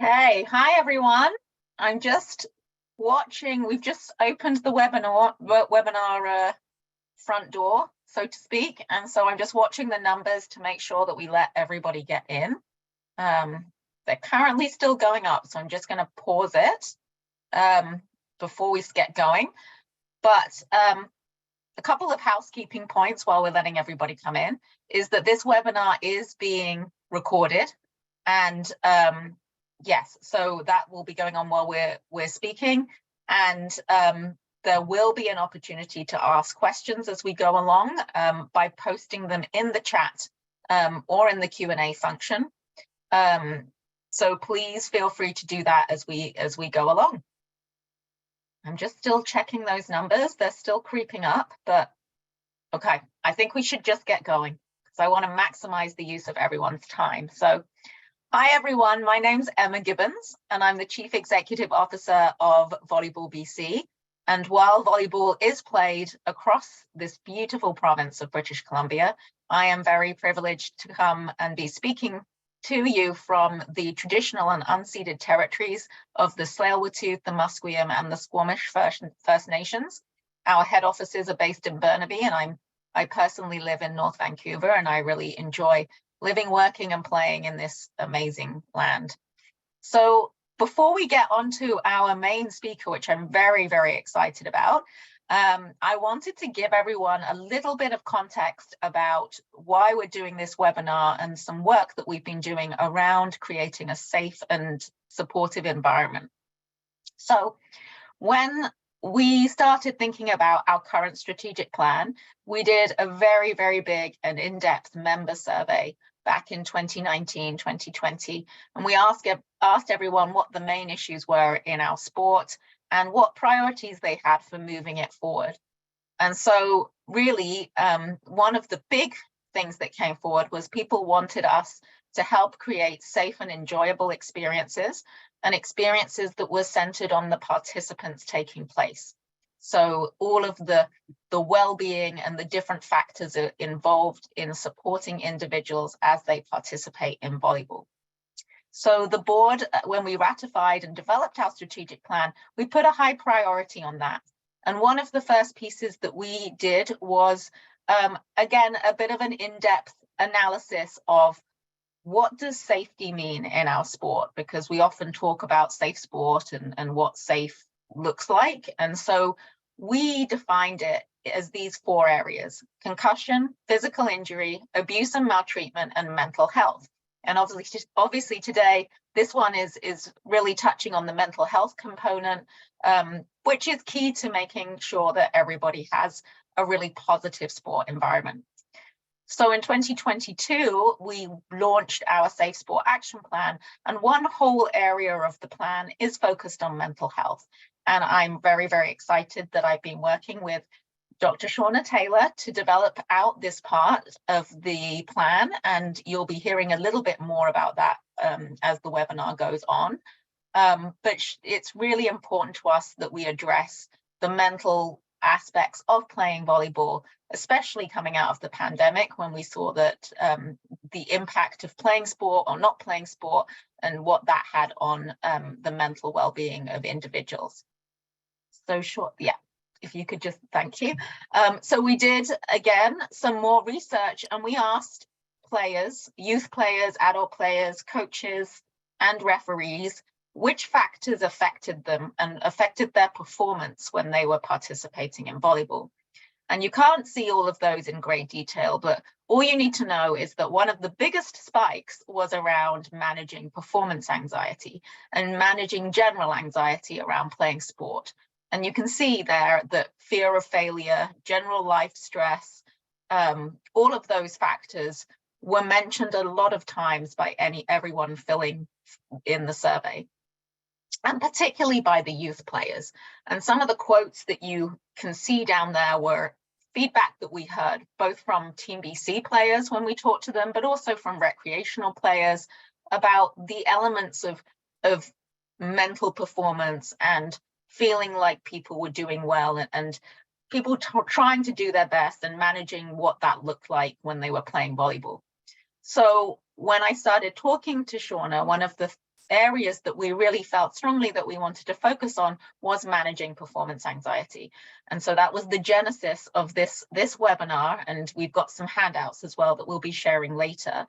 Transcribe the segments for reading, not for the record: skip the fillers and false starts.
Hey, hi everyone. I'm just watching, we've just opened the webinar front door, so to speak. And so I'm just watching the numbers to make sure that we let everybody get in. They're currently still going up, so I'm just going to pause it before we get going. But a couple of housekeeping points while we're letting everybody come in is that this webinar is being recorded, and yes, so that will be going on while we're speaking, and there will be an opportunity to ask questions as we go along by posting them in the chat or in the Q&A function. So please feel free to do that as we go along. I'm just still checking those numbers. They're still creeping up, but okay, I think we should just get going because I want to maximize the use of everyone's time. So hi, everyone. My name's Emma Gibbons, and I'm the Chief Executive Officer of Volleyball BC. And while volleyball is played across this beautiful province of British Columbia, I am very privileged to come and be speaking to you from the traditional and unceded territories of the Tsleil-Waututh, the Musqueam, and the Squamish First Nations. Our head offices are based in Burnaby, and I personally live in North Vancouver, and I really enjoy living, working, and playing in this amazing land. So before we get on to our main speaker, which I'm very, very excited about, I wanted to give everyone a little bit of context about why we're doing this webinar and some work that we've been doing around creating a safe and supportive environment. So when we started thinking about our current strategic plan, we did a very, very big and in-depth member survey back in 2019, 2020, and we asked everyone what the main issues were in our sport and what priorities they had for moving it forward. And so really, one of the big things that came forward was people wanted us to help create safe and enjoyable experiences, and experiences that were centered on the participants taking place. So all of the well-being and the different factors are involved in supporting individuals as they participate in volleyball. So the board, when we ratified and developed our strategic plan, we put a high priority on that. And one of the first pieces that we did was, again, a bit of an in-depth analysis of what does safety mean in our sport? Because we often talk about safe sport and what safe looks like. And so we defined it as these 4 areas: concussion, physical injury, abuse and maltreatment, and mental health. And obviously today, this one is really touching on the mental health component, which is key to making sure that everybody has a really positive sport environment. So in 2022, we launched our Safe Sport Action Plan, and one whole area of the plan is focused on mental health. And I'm very, very excited that I've been working with Dr. Shaunna Taylor to develop out this part of the plan, and you'll be hearing a little bit more about that as the webinar goes on. But it's really important to us that we address the mental aspects of playing volleyball, especially coming out of the pandemic, when we saw that the impact of playing sport or not playing sport and what that had on the mental well-being of individuals. So short, yeah. If you could just, thank you. So we did, again, some more research, and we asked players, youth players, adult players, coaches, and referees, which factors affected them and affected their performance when they were participating in volleyball. And you can't see all of those in great detail, but all you need to know is that one of the biggest spikes was around managing performance anxiety and managing general anxiety around playing sport. And you can see there that fear of failure, general life stress, all of those factors were mentioned a lot of times by everyone filling in the survey, and particularly by the youth players. And some of the quotes that you can see down there were feedback that we heard both from Team BC players when we talked to them, but also from recreational players about the elements of mental performance and feeling like people were doing well, and people trying to do their best and managing what that looked like when they were playing volleyball. So when I started talking to Shaunna, one of the areas that we really felt strongly that we wanted to focus on was managing performance anxiety. And so that was the genesis of this webinar, and we've got some handouts as well that we'll be sharing later,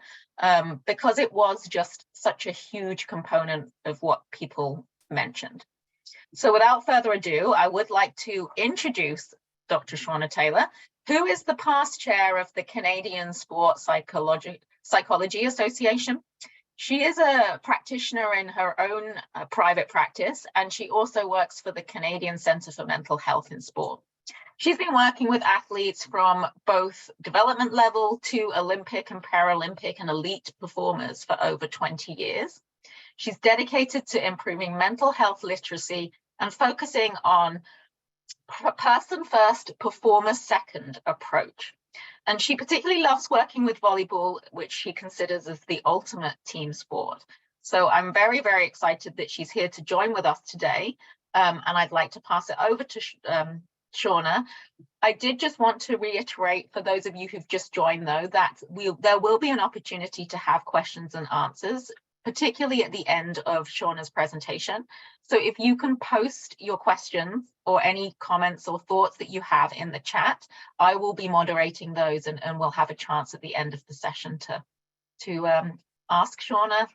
because it was just such a huge component of what people mentioned. So without further ado, I would like to introduce Dr. Shaunna Taylor, who is the past chair of the Canadian Sport Psychology Association. She is a practitioner in her own private practice, and she also works for the Canadian Centre for Mental Health in Sport. She's been working with athletes from both development level to Olympic and Paralympic and elite performers for over 20 years. She's dedicated to improving mental health literacy and focusing on person first, performer second approach. And she particularly loves working with volleyball, which she considers as the ultimate team sport. So I'm very, very excited that she's here to join with us today. And I'd like to pass it over to Shaunna. I did just want to reiterate for those of you who've just joined, though, that there will be an opportunity to have questions and answers, particularly at the end of Shaunna's presentation. So if you can post your questions or any comments or thoughts that you have in the chat, I will be moderating those, and we'll have a chance at the end of the session to ask Shaunna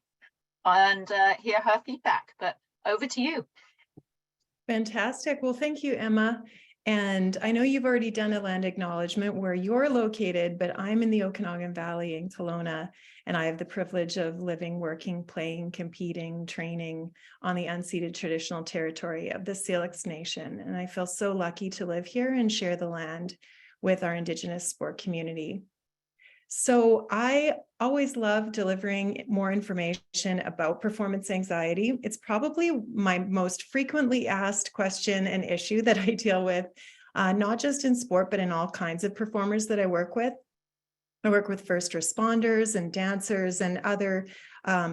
and hear her feedback. But over to you. Fantastic. Well, thank you, Emma. And I know you've already done a land acknowledgement where you're located, but I'm in the Okanagan Valley in Kelowna, and I have the privilege of living, working, playing, competing, training on the unceded traditional territory of the Syilx Nation. And I feel so lucky to live here and share the land with our Indigenous sport community. So I always love delivering more information about performance anxiety. It's probably my most frequently asked question and issue that I deal with, not just in sport, but in all kinds of performers that I work with. I work with first responders and dancers and other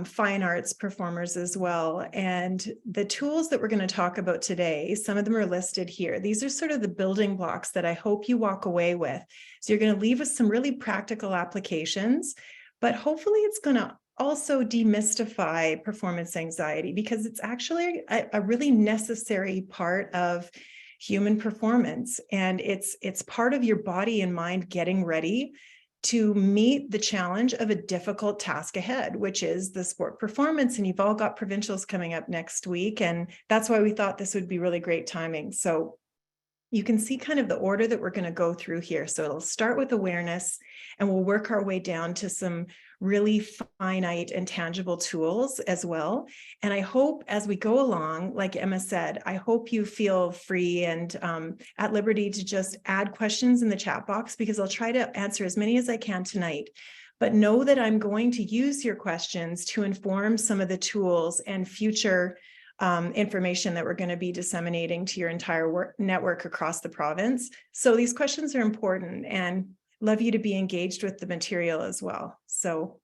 fine arts performers as well. And the tools that we're going to talk about today, some of them are listed here. These are sort of the building blocks that I hope you walk away with. So you're going to leave with some really practical applications, but hopefully it's going to also demystify performance anxiety, because it's actually a really necessary part of human performance. And it's part of your body and mind getting ready to meet the challenge of a difficult task ahead, which is the sport performance. And you've all got provincials coming up next week. And that's why we thought this would be really great timing. So you can see kind of the order that we're going to go through here. So it'll start with awareness, and we'll work our way down to some really finite and tangible tools as well. And I hope as we go along, like Emma said, I hope you feel free and at liberty to just add questions in the chat box, because I'll try to answer as many as I can tonight. But know that I'm going to use your questions to inform some of the tools and future information that we're going to be disseminating to your entire network across the province. So these questions are important, and love you to be engaged with the material as well. So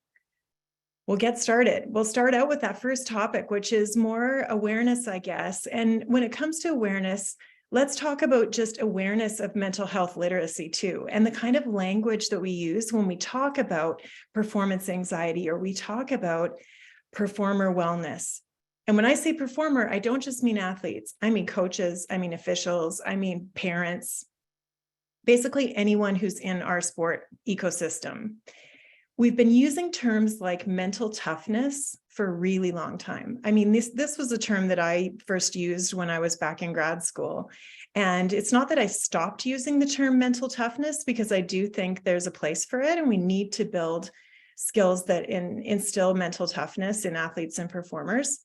we'll get started. We'll start out with that first topic, which is more awareness, I guess. And when it comes to awareness, let's talk about just awareness of mental health literacy too, and the kind of language that we use when we talk about performance anxiety or we talk about performer wellness. And when I say performer, I don't just mean athletes. I mean coaches, I mean officials, I mean parents, basically anyone who's in our sport ecosystem. We've been using terms like mental toughness for a really long time. I mean, this was a term that I first used when I was back in grad school. And it's not that I stopped using the term mental toughness, because I do think there's a place for it, and we need to build skills that instill mental toughness in athletes and performers.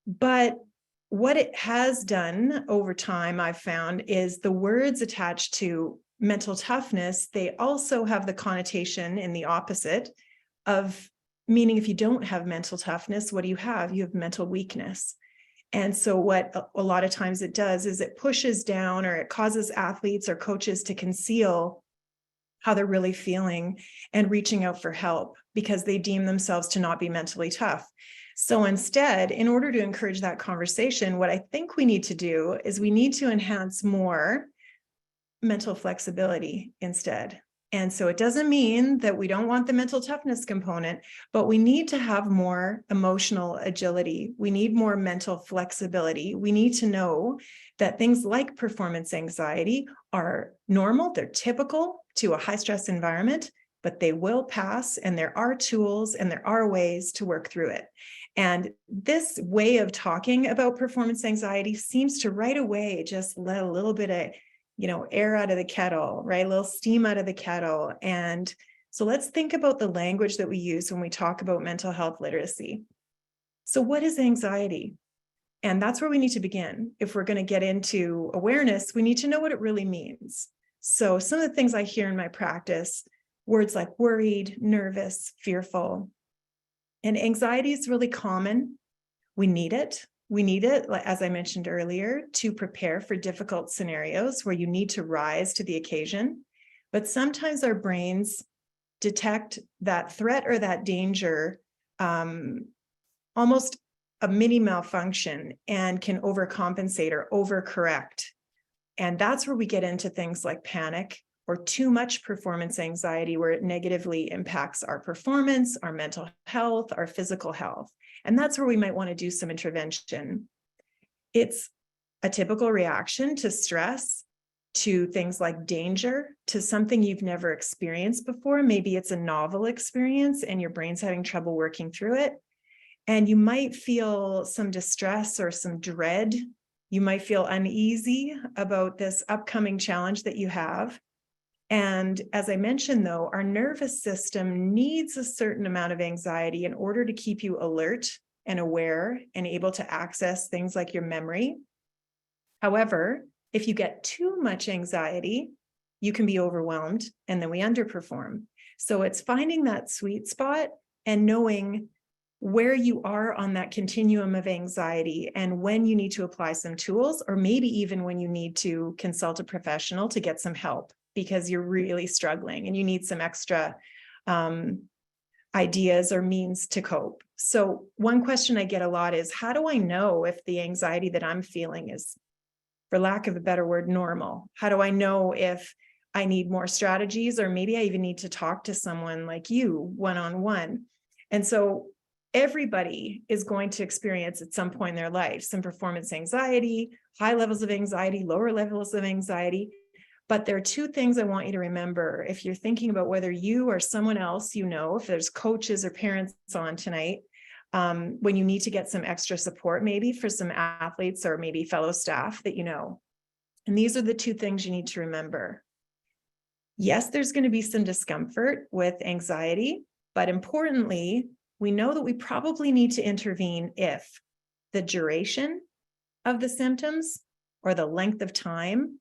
But what it has done over time, I've found, is the words attached to mental toughness, they also have the connotation in the opposite of meaning if you don't have mental toughness, what do you have? You have mental weakness. And so what a lot of times it does is it pushes down, or it causes athletes or coaches to conceal how they're really feeling and reaching out for help because they deem themselves to not be mentally tough. So instead, in order to encourage that conversation, what I think we need to do is we need to enhance more mental flexibility instead. And so it doesn't mean that we don't want the mental toughness component, but we need to have more emotional agility. We need more mental flexibility. We need to know that things like performance anxiety are normal, they're typical to a high stress environment, but they will pass, and there are tools and there are ways to work through it. And this way of talking about performance anxiety seems to right away just let a little bit of air out of the kettle, right? A little steam out of the kettle. And so let's think about the language that we use when we talk about mental health literacy. So what is anxiety? And that's where we need to begin. If we're going to get into awareness, we need to know what it really means. So some of the things I hear in my practice, words like worried, nervous, fearful, and anxiety is really common. We need it. We need it, as I mentioned earlier, to prepare for difficult scenarios where you need to rise to the occasion. But sometimes our brains detect that threat or that danger, almost a mini malfunction, and can overcompensate or overcorrect. And that's where we get into things like panic or too much performance anxiety, where it negatively impacts our performance, our mental health, our physical health. And that's where we might want to do some intervention. It's a typical reaction to stress, to things like danger, to something you've never experienced before. Maybe it's a novel experience and your brain's having trouble working through it. And you might feel some distress or some dread. You might feel uneasy about this upcoming challenge that you have. And as I mentioned, though, our nervous system needs a certain amount of anxiety in order to keep you alert and aware and able to access things like your memory. However, if you get too much anxiety, you can be overwhelmed and then we underperform. So it's finding that sweet spot and knowing where you are on that continuum of anxiety and when you need to apply some tools, or maybe even when you need to consult a professional to get some help because you're really struggling and you need some extra ideas or means to cope. So one question I get a lot is, how do I know if the anxiety that I'm feeling is, for lack of a better word, normal? How do I know if I need more strategies, or maybe I even need to talk to someone like you one-on-one? And so everybody is going to experience at some point in their life some performance anxiety, high levels of anxiety, lower levels of anxiety. But there are two things I want you to remember if you're thinking about whether you or someone else, if there's coaches or parents on tonight, when you need to get some extra support, maybe for some athletes or maybe fellow staff that you know. And these are the two things you need to remember. Yes, there's going to be some discomfort with anxiety, but importantly, we know that we probably need to intervene if the duration of the symptoms or the length of time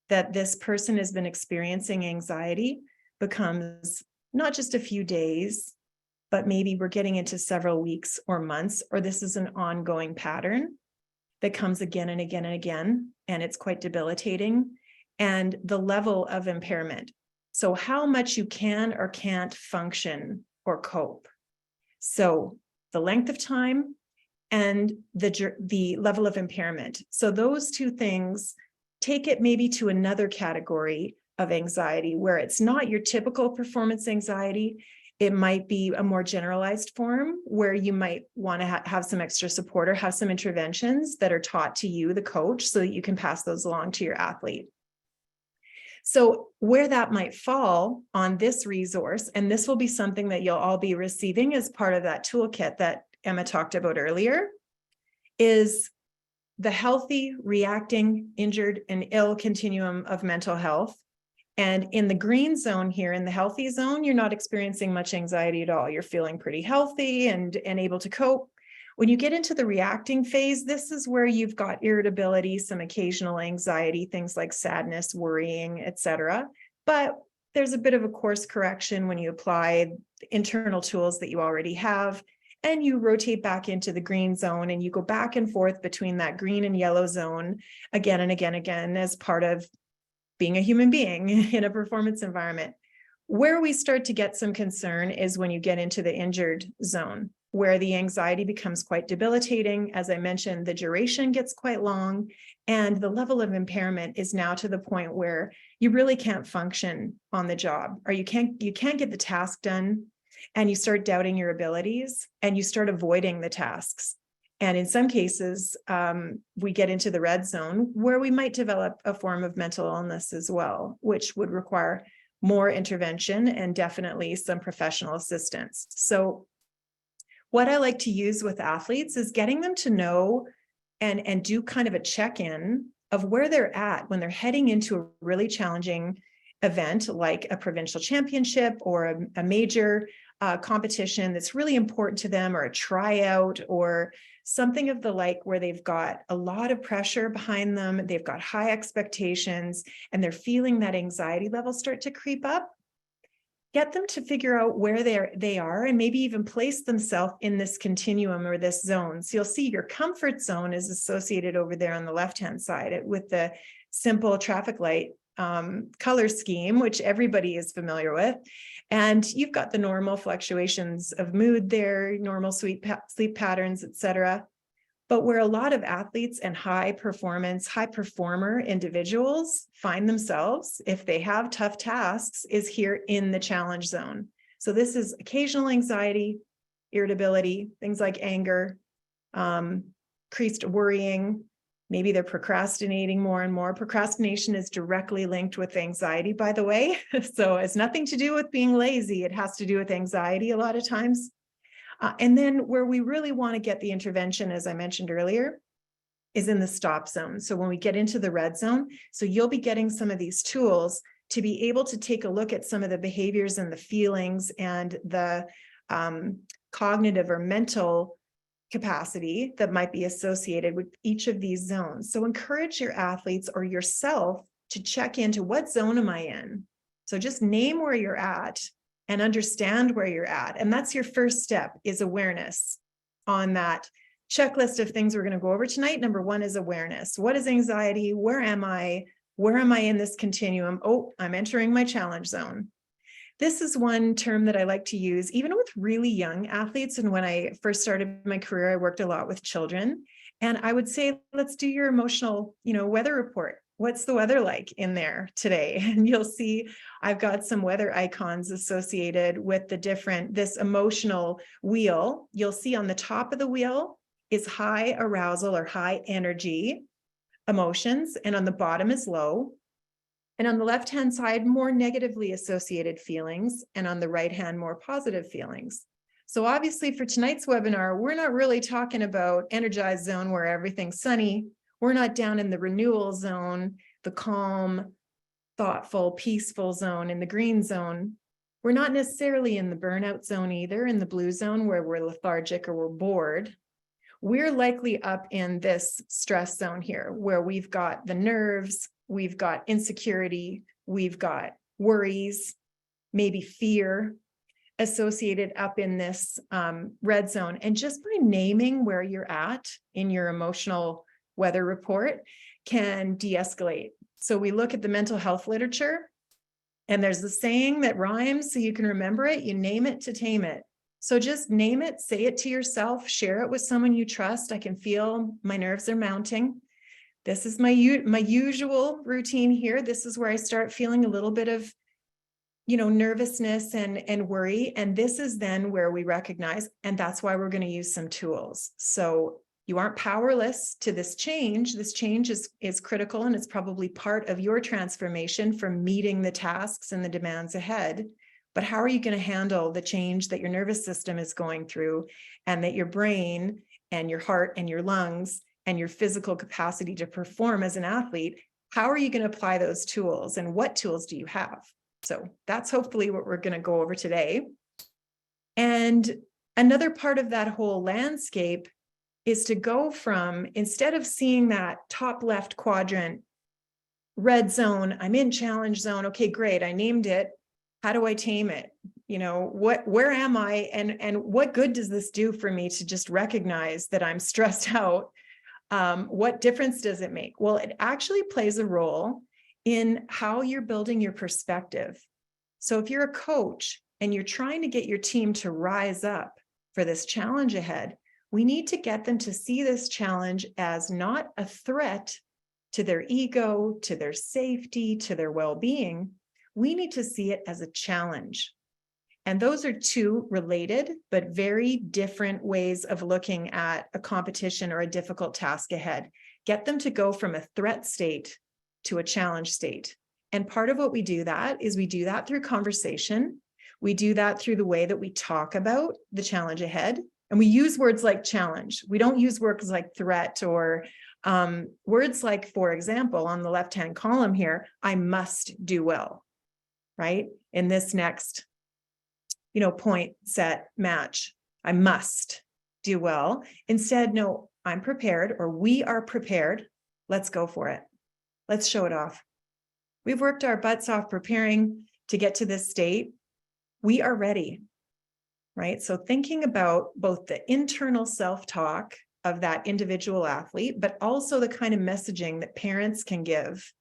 that this person has been experiencing anxiety becomes not just a few days, but maybe we're getting into several weeks or months, or this is an ongoing pattern that comes again and again and again, and it's quite debilitating, and the level of impairment. So how much you can or can't function or cope. So the length of time and the level of impairment. So those two things take it maybe to another category of anxiety where it's not your typical performance anxiety. It might be a more generalized form where you might want to have some extra support or have some interventions that are taught to you, the coach, so that you can pass those along to your athlete. So where that might fall on this resource, and this will be something that you'll all be receiving as part of that toolkit that Emma talked about earlier, is the healthy, reacting, injured, and ill continuum of mental health. And in the green zone here, in the healthy zone, you're not experiencing much anxiety at all. You're feeling pretty healthy and able to cope. When you get into the reacting phase, this is where you've got irritability, some occasional anxiety, things like sadness, worrying, etc. But there's a bit of a course correction when you apply internal tools that you already have, and you rotate back into the green zone and you go back and forth between that green and yellow zone again and again and again as part of being a human being in a performance environment. Where we start to get some concern is when you get into the injured zone. where the anxiety becomes quite debilitating. As I mentioned, the duration gets quite long, and the level of impairment is now to the point where you really can't function on the job, or you can't get the task done, and you start doubting your abilities and you start avoiding the tasks. And in some cases, we get into the red zone where we might develop a form of mental illness as well, which would require more intervention and definitely some professional assistance. So what I like to use with athletes is getting them to know and do kind of a check-in of where they're at when they're heading into a really challenging event like a provincial championship or a major competition that's really important to them, or a tryout or something of the like, where they've got a lot of pressure behind them, they've got high expectations, and they're feeling that anxiety level start to creep up. Get them to figure out where they are and maybe even place themselves in this continuum or this zone. So you'll see your comfort zone is associated over there on the left-hand side with the simple traffic light color scheme, which everybody is familiar with. And you've got the normal fluctuations of mood there, normal sleep patterns, etc. But where a lot of athletes and high performer individuals find themselves, if they have tough tasks, is here in the challenge zone. So this is occasional anxiety, irritability, things like anger, increased worrying. Maybe they're procrastinating more and more. Procrastination is directly linked with anxiety, by the way. So it's nothing to do with being lazy. It has to do with anxiety a lot of times. And then where we really want to get the intervention, as I mentioned earlier, is in the stop zone. So when we get into the red zone, so you'll be getting some of these tools to be able to take a look at some of the behaviors and the feelings and the cognitive or mental capacity that might be associated with each of these zones. So encourage your athletes or yourself to check into what zone am I in? So just name where you're at and understand where you're at. And that's your first step, is awareness on that checklist of things we're going to go over tonight. Number one is awareness. What is anxiety? Where am I? Where am I in this continuum? Oh, I'm entering my challenge zone. This is one term that I like to use, even with really young athletes. And when I first started my career, I worked a lot with children. And I would say, let's do your emotional, weather report. What's the weather like in there today? And you'll see I've got some weather icons associated with this emotional wheel. You'll see on the top of the wheel is high arousal or high energy emotions, and on the bottom is low. And on the left-hand side, more negatively associated feelings, and on the right hand, more positive feelings. So obviously for tonight's webinar, we're not really talking about energized zone where everything's sunny. We're not down in the renewal zone, the calm, thoughtful, peaceful zone, in the green zone. We're not necessarily in the burnout zone either, in the blue zone where we're lethargic or we're bored. We're likely up in this stress zone here, where we've got the nerves, we've got insecurity, we've got worries, maybe fear associated up in this red zone. And just by naming where you're at in your emotional weather report can de-escalate. So we look at the mental health literature, and there's the saying that rhymes so you can remember it: you name it to tame it. So just name it, say it to yourself, share it with someone you trust. I can feel my nerves are mounting. This is my usual routine here. This is where I start feeling a little bit of, nervousness and worry. And this is then where we recognize, and that's why we're going to use some tools. So you aren't powerless to this change. This change is critical, and it's probably part of your transformation from meeting the tasks and the demands ahead. But how are you going to handle the change that your nervous system is going through, and that your brain and your heart and your lungs and your physical capacity to perform as an athlete, how are you going to apply those tools, and what tools do you have? So that's hopefully what we're going to go over today. And another part of that whole landscape is to go from, instead of seeing that top left quadrant, red zone, I'm in challenge zone. Okay, great. I named it. How do I tame it? Where am I? And what good does this do for me to just recognize that I'm stressed out? What difference does it make? Well, it actually plays a role in how you're building your perspective. So if you're a coach and you're trying to get your team to rise up for this challenge ahead, we need to get them to see this challenge as not a threat to their ego, to their safety, to their well-being. We need to see it as a challenge. And those are two related, but very different ways of looking at a competition or a difficult task ahead. Get them to go from a threat state to a challenge state. And part of what we do that is we do that through conversation. We do that through the way that we talk about the challenge ahead. And we use words like challenge. We don't use words like threat or words like, for example, on the left-hand column here, I must do well, right? In this next, point, set, match, I must do well. Instead, no, I'm prepared, or we are prepared. Let's go for it. Let's show it off. We've worked our butts off preparing to get to this state. We are ready, right? So thinking about both the internal self-talk of that individual athlete, but also the kind of messaging that parents can give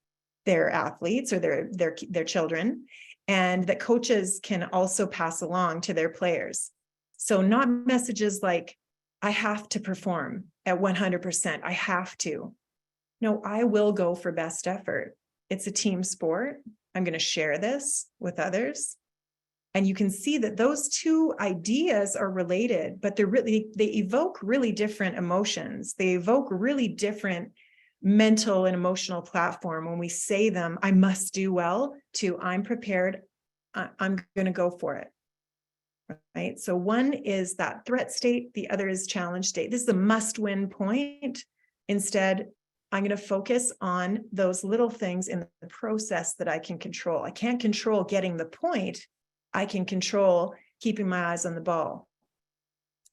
their athletes or their children, and that coaches can also pass along to their players. So not messages like, I have to perform at 100%. I have to. No, I will go for best effort. It's a team sport. I'm going to share this with others. And you can see that those two ideas are related, but they evoke really different emotions. They evoke really different mental and emotional platform when we say them, I must do well, to I'm prepared, I'm going to go for it. Right? So one is that threat state, the other is challenge state. This is a must-win point. Instead, I'm going to focus on those little things in the process that I can control. I can't control getting the point. I can control keeping my eyes on the ball.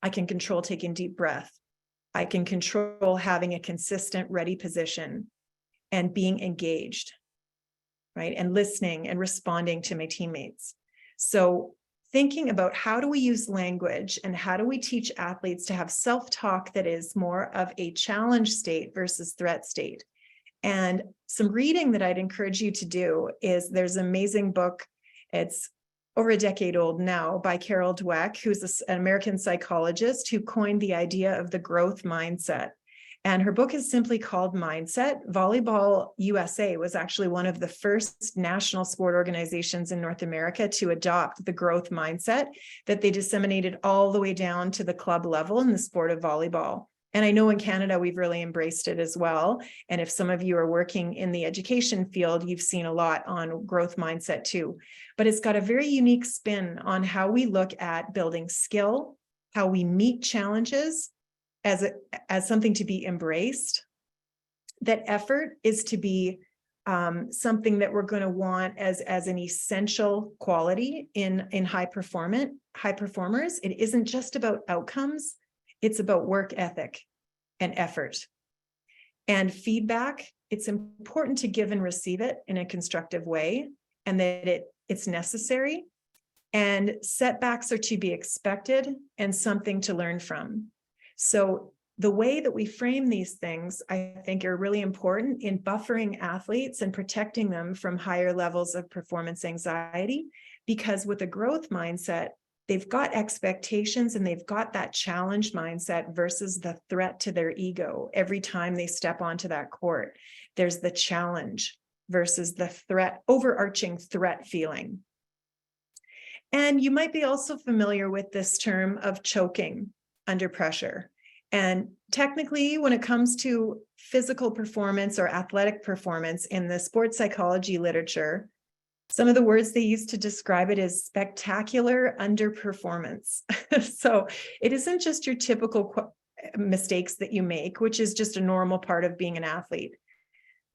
I can control taking deep breath. I can control having a consistent, ready position and being engaged, right? And listening and responding to my teammates. So thinking about how do we use language and how do we teach athletes to have self-talk that is more of a challenge state versus threat state. And some reading that I'd encourage you to do is there's an amazing book. It's over a decade old now by Carol Dweck, who's an American psychologist who coined the idea of the growth mindset. And her book is simply called Mindset. Volleyball USA was actually one of the first national sport organizations in North America to adopt the growth mindset that they disseminated all the way down to the club level in the sport of volleyball. And I know in Canada, we've really embraced it as well. And if some of you are working in the education field, you've seen a lot on growth mindset too. But it's got a very unique spin on how we look at building skill, how we meet challenges as something to be embraced. That effort is to be something that we're going to want as an essential quality in high performers. It isn't just about outcomes. It's about work ethic and effort. And feedback, it's important to give and receive it in a constructive way, and that it's necessary. And setbacks are to be expected and something to learn from. So the way that we frame these things, I think, are really important in buffering athletes and protecting them from higher levels of performance anxiety, because with a growth mindset, they've got expectations and they've got that challenge mindset versus the threat to their ego. Every time they step onto that court, there's the challenge versus the threat, overarching threat feeling. And you might be also familiar with this term of choking under pressure. And technically, when it comes to physical performance or athletic performance in the sports psychology literature, some of the words they use to describe it is spectacular underperformance. So it isn't just your typical mistakes that you make, which is just a normal part of being an athlete.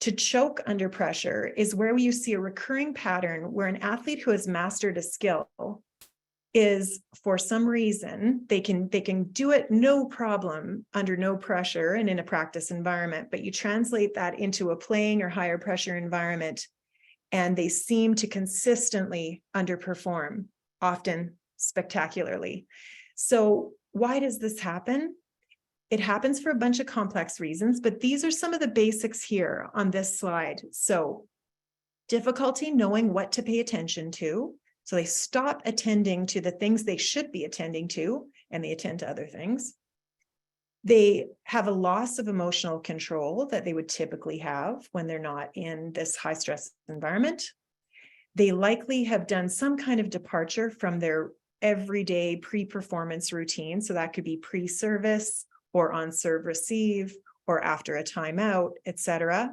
To choke under pressure is where you see a recurring pattern where an athlete who has mastered a skill is, for some reason, they can do it no problem under no pressure and in a practice environment, but you translate that into a playing or higher pressure environment, and they seem to consistently underperform, often spectacularly. So why does this happen? It happens for a bunch of complex reasons, but these are some of the basics here on this slide. So difficulty knowing what to pay attention to. So they stop attending to the things they should be attending to and they attend to other things. They have a loss of emotional control that they would typically have when they're not in this high stress environment. They likely have done some kind of departure from their everyday pre-performance routine. So that could be pre-service or on serve receive or after a timeout, etc.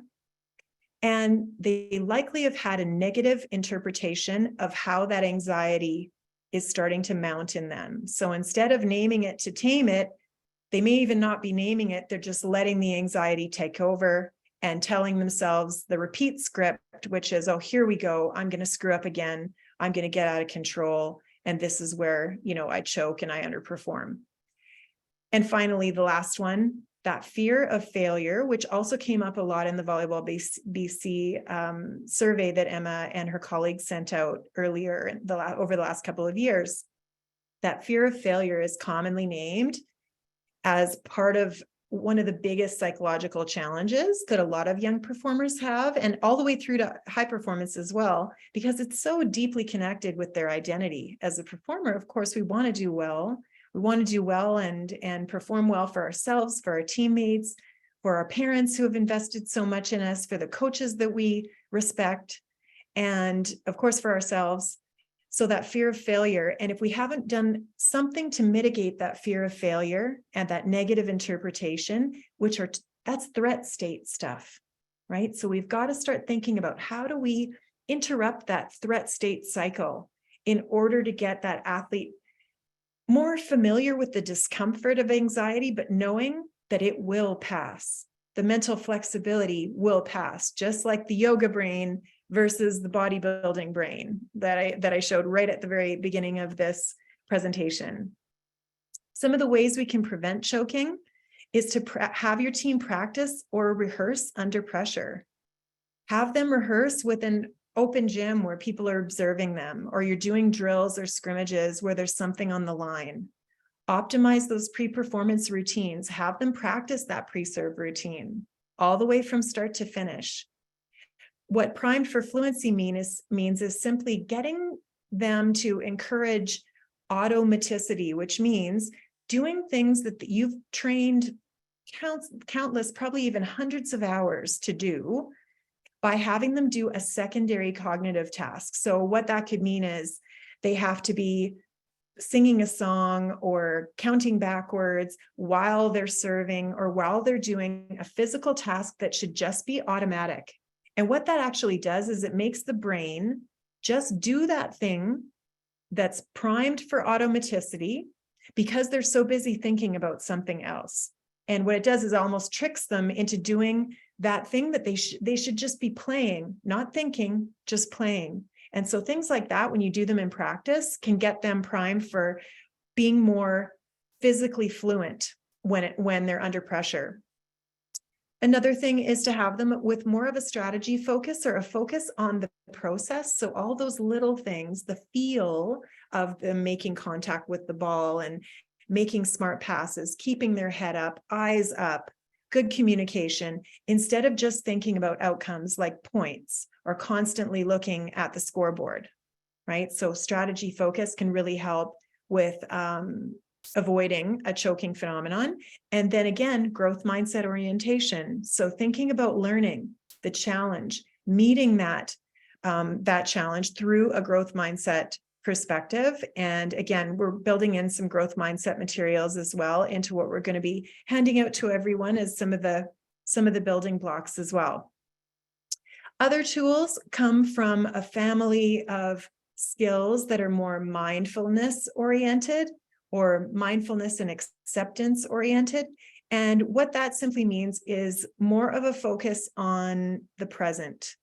And they likely have had a negative interpretation of how that anxiety is starting to mount in them. So instead of naming it to tame it, they may even not be naming it. They're just letting the anxiety take over and telling themselves the repeat script, which is, oh, here we go. I'm going to screw up again. I'm going to get out of control. And this is where, I choke and I underperform. And finally, the last one, that fear of failure, which also came up a lot in the Volleyball BC survey that Emma and her colleagues sent out earlier over the last couple of years. That fear of failure is commonly named as part of one of the biggest psychological challenges that a lot of young performers have, and all the way through to high performance as well, because it's so deeply connected with their identity. As a performer, of course, we want to do well. We want to do well and perform well for ourselves, for our teammates, for our parents who have invested so much in us, for the coaches that we respect, and of course for ourselves. So that fear of failure, and if we haven't done something to mitigate that fear of failure and that negative interpretation, that's threat state stuff, right? So we've got to start thinking about how do we interrupt that threat state cycle in order to get that athlete more familiar with the discomfort of anxiety, but knowing that it will pass. The mental flexibility will pass, just like the yoga brain versus the bodybuilding brain that I showed right at the very beginning of this presentation. Some of the ways we can prevent choking is to have your team practice or rehearse under pressure. Have them rehearse with an open gym where people are observing them, or you're doing drills or scrimmages where there's something on the line. Optimize those pre-performance routines. Have them practice that pre-serve routine all the way from start to finish. What primed for fluency means is simply getting them to encourage automaticity, which means doing things that you've trained countless, probably even hundreds of hours to do, by having them do a secondary cognitive task. So what that could mean is they have to be singing a song or counting backwards while they're serving or while they're doing a physical task that should just be automatic. And what that actually does is it makes the brain just do that thing that's primed for automaticity because they're so busy thinking about something else. And what it does is almost tricks them into doing that thing that they should just be playing, not thinking, just playing. And so things like that, when you do them in practice, can get them primed for being more physically fluent when they're under pressure. Another thing is to have them with more of a strategy focus or a focus on the process. So all those little things, the feel of them making contact with the ball and making smart passes, keeping their head up, eyes up, good communication, instead of just thinking about outcomes like points or constantly looking at the scoreboard, right? So strategy focus can really help with avoiding a choking phenomenon. And then again, growth mindset orientation. So thinking about learning, the challenge, meeting that challenge through a growth mindset perspective. And again, we're building in some growth mindset materials as well into what we're going to be handing out to everyone as some of the building blocks as well. Other tools come from a family of skills that are more mindfulness oriented or mindfulness and acceptance oriented. And what that simply means is more of a focus on the present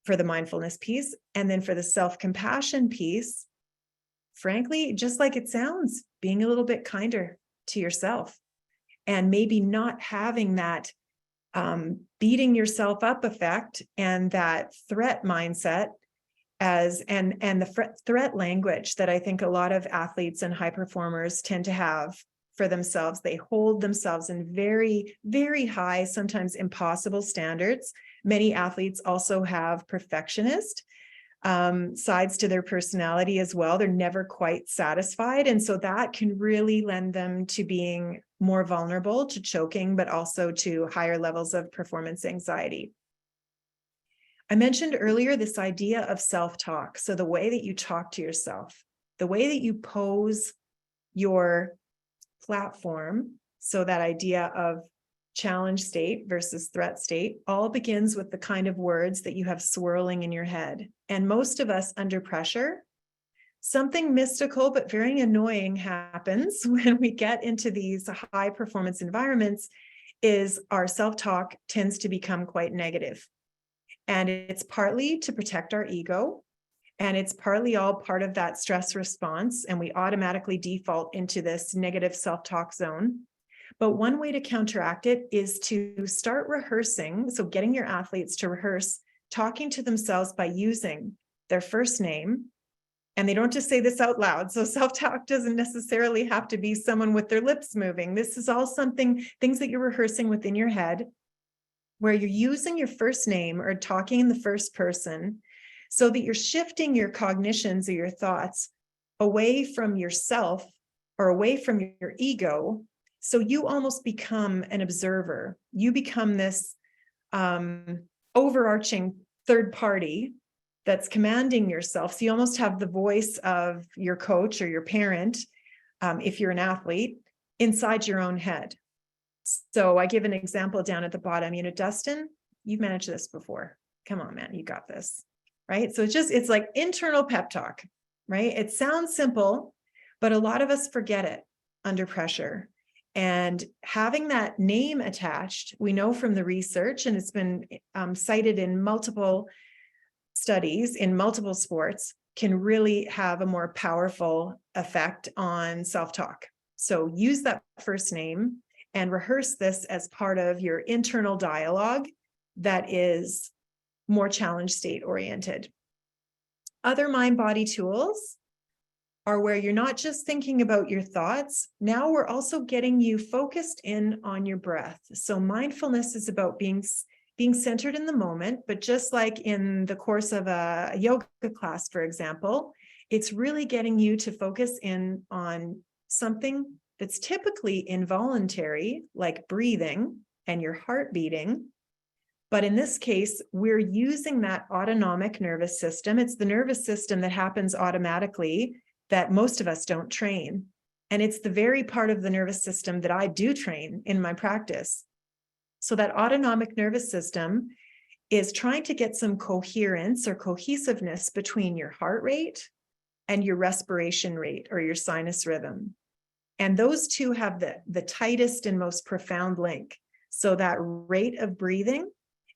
for the mindfulness piece. And then for the self-compassion piece, frankly, just like it sounds, being a little bit kinder to yourself and maybe not having that beating yourself up effect and that threat mindset and the threat language that I think a lot of athletes and high performers tend to have for themselves. They hold themselves in very, very high, sometimes impossible standards. Many athletes also have perfectionist sides to their personality as well. They're never quite satisfied. And so that can really lend them to being more vulnerable to choking, but also to higher levels of performance anxiety. I mentioned earlier this idea of self-talk. So the way that you talk to yourself, the way that you pose your platform, so that idea of challenge state versus threat state, all begins with the kind of words that you have swirling in your head. And most of us under pressure, something mystical but very annoying happens when we get into these high performance environments, is our self-talk tends to become quite negative. And it's partly to protect our ego, and it's partly all part of that stress response, and we automatically default into this negative self-talk zone. But one way to counteract it is to start rehearsing. So getting your athletes to rehearse talking to themselves by using their first name. And they don't just say this out loud. So self-talk doesn't necessarily have to be someone with their lips moving. This is all things that you're rehearsing within your head, where you're using your first name or talking in the first person, so that you're shifting your cognitions or your thoughts away from yourself or away from your ego. So you almost become an observer. You become this overarching third party that's commanding yourself. So you almost have the voice of your coach or your parent, if you're an athlete, inside your own head. So I give an example down at the bottom. Dustin, you've managed this before. Come on, man, you got this, right? So it's like internal pep talk, right? It sounds simple, but a lot of us forget it under pressure. And having that name attached, we know from the research, and it's been cited in multiple studies in multiple sports, can really have a more powerful effect on self-talk. So use that first name and rehearse this as part of your internal dialogue that is more challenge state oriented. Other mind-body tools are where you're not just thinking about your thoughts. Now we're also getting you focused in on your breath. So mindfulness is about being centered in the moment, but just like in the course of a yoga class, for example, it's really getting you to focus in on something that's typically involuntary, like breathing and your heart beating. But in this case, we're using that autonomic nervous system. It's the nervous system that happens automatically that most of us don't train. And it's the very part of the nervous system that I do train in my practice. So that autonomic nervous system is trying to get some coherence or cohesiveness between your heart rate and your respiration rate or your sinus rhythm. And those two have the tightest and most profound link. So that rate of breathing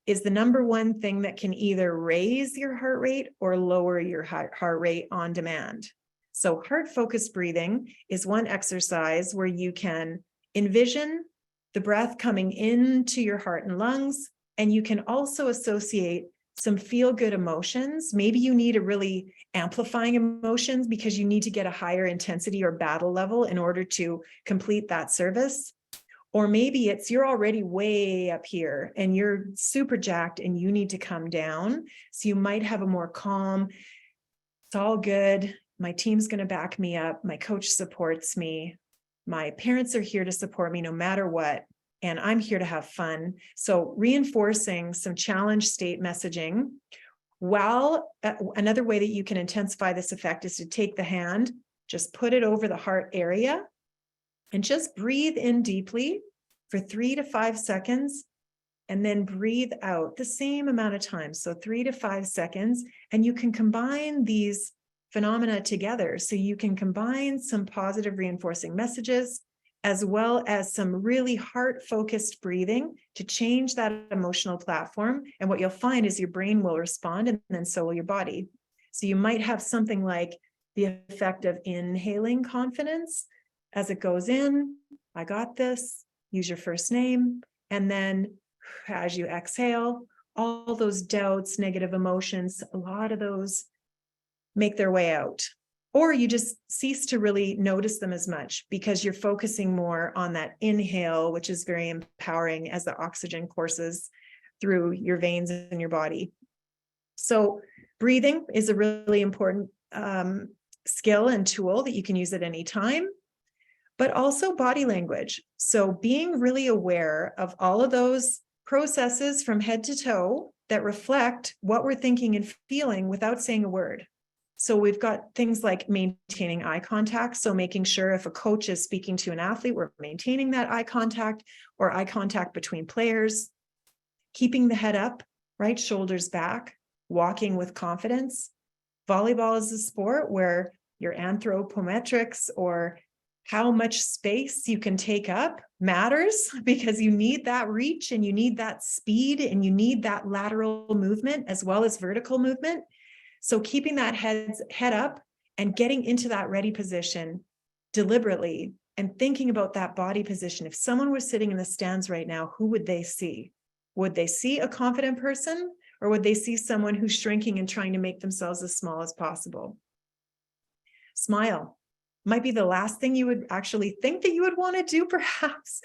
is the number one thing that can either raise your heart rate or lower your heart rate on demand. So heart-focused breathing is one exercise where you can envision the breath coming into your heart and lungs, and you can also associate some feel-good emotions. Maybe you need a really amplifying emotions because you need to get a higher intensity or battle level in order to complete that service. Or maybe it's you're already way up here and you're super jacked and you need to come down. So you might have a more calm, it's all good. My team's going to back me up. My coach supports me. My parents are here to support me no matter what. And I'm here to have fun. So reinforcing some challenge state messaging. While another way that you can intensify this effect is to take the hand, just put it over the heart area and just breathe in deeply for 3 to 5 seconds and then breathe out the same amount of time. So 3 to 5 seconds, and you can combine these phenomena together. So you can combine some positive reinforcing messages as well as some really heart-focused breathing to change that emotional platform. And what you'll find is your brain will respond, and then so will your body. So you might have something like the effect of inhaling confidence as it goes in, I got this, use your first name. And then as you exhale, all those doubts, negative emotions, a lot of those make their way out. Or you just cease to really notice them as much because you're focusing more on that inhale, which is very empowering as the oxygen courses through your veins in your body. So Breathing is a really important skill and tool that you can use at any time, but also body language. So being really aware of all of those processes from head to toe that reflect what we're thinking and feeling without saying a word. So we've got things like maintaining eye contact. So making sure if a coach is speaking to an athlete, we're maintaining that eye contact, or eye contact between players, keeping the head up, right? Shoulders back, walking with confidence. Volleyball is a sport where your anthropometrics, or how much space you can take up, matters, because you need that reach and you need that speed and you need that lateral movement as well as vertical movement. So keeping that head up and getting into that ready position deliberately and thinking about that body position. If someone was sitting in the stands right now, who would they see? Would they see a confident person, or would they see someone who's shrinking and trying to make themselves as small as possible? Smile might be the last thing you would actually think that you would want to do, perhaps,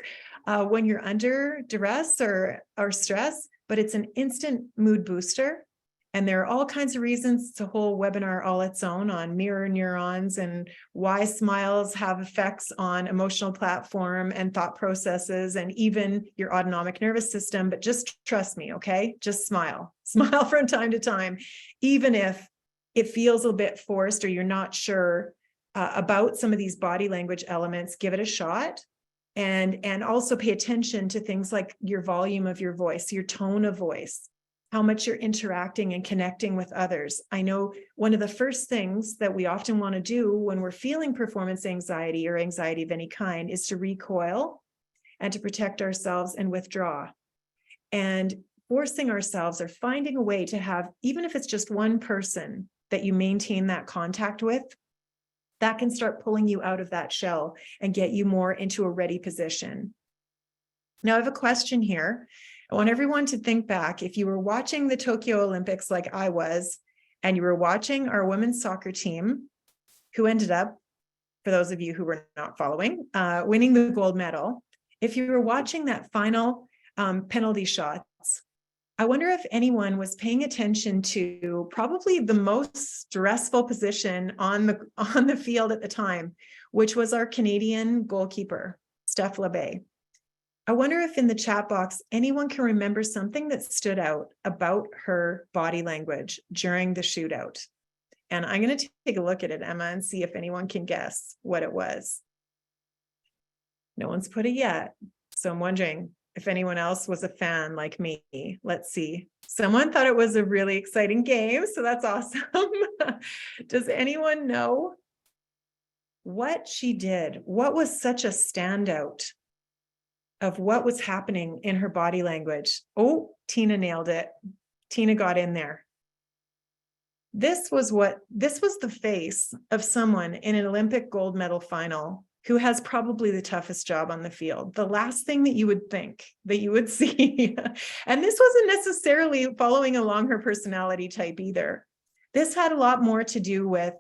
when you're under duress or stress, but it's an instant mood booster. And there are all kinds of reasons. It's a whole webinar all its own on mirror neurons and why smiles have effects on emotional platform and thought processes and even your autonomic nervous system. But just trust me, okay? Just smile. Smile from time to time, even if it feels a bit forced or you're not sure about some of these body language elements. Give it a shot. And also pay attention to things like your volume of your voice, your tone of voice, how much you're interacting and connecting with others. I know one of the first things that we often want to do when we're feeling performance anxiety or anxiety of any kind is to recoil and to protect ourselves and withdraw. And forcing ourselves or finding a way to have, even if it's just one person that you maintain that contact with, that can start pulling you out of that shell and get you more into a ready position. Now I have a question here. I want everyone to think back. If you were watching the Tokyo Olympics like I was, and you were watching our women's soccer team, who ended up, for those of you who were not following, winning the gold medal. If you were watching that final penalty shots, I wonder if anyone was paying attention to probably the most stressful position on the field at the time, which was our Canadian goalkeeper, Steph LeBay. I wonder if in the chat box, anyone can remember something that stood out about her body language during the shootout. And I'm going to take a look at it, Emma, and see if anyone can guess what it was. No one's put it yet. So I'm wondering if anyone else was a fan like me. Let's see. Someone thought it was a really exciting game, so that's awesome. Does anyone know what she did? What was such a standout of what was happening in her body language? Oh, Tina nailed it. Tina got in there. This was the face of someone in an Olympic gold medal final who has probably the toughest job on the field. The last thing that you would think that you would see. And this wasn't necessarily following along her personality type either. This had a lot more to do with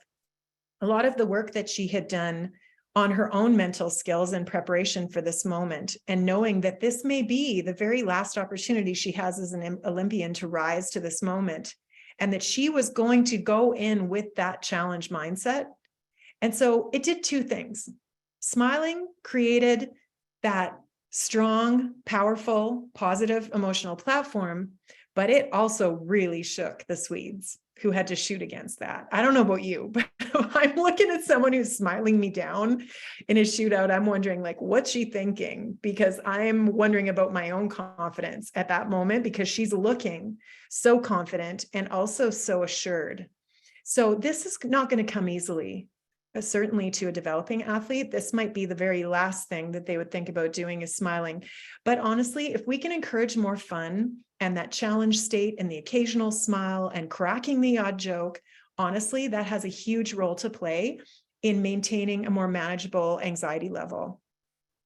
a lot of the work that she had done on her own mental skills and preparation for this moment, and knowing that this may be the very last opportunity she has as an Olympian to rise to this moment, and that she was going to go in with that challenge mindset. And so it did two things. Smiling created that strong, powerful, positive emotional platform, but it also really shook the Swedes who had to shoot against that. I don't know about you, but I'm looking at someone who's smiling me down in a shootout. I'm wondering, like, what's she thinking? Because I'm wondering about my own confidence at that moment, because she's looking so confident and also so assured. So this is not going to come easily. Certainly to a developing athlete, this might be the very last thing that they would think about doing is smiling. But honestly, if we can encourage more fun and that challenge state and the occasional smile and cracking the odd joke, honestly, that has a huge role to play in maintaining a more manageable anxiety level.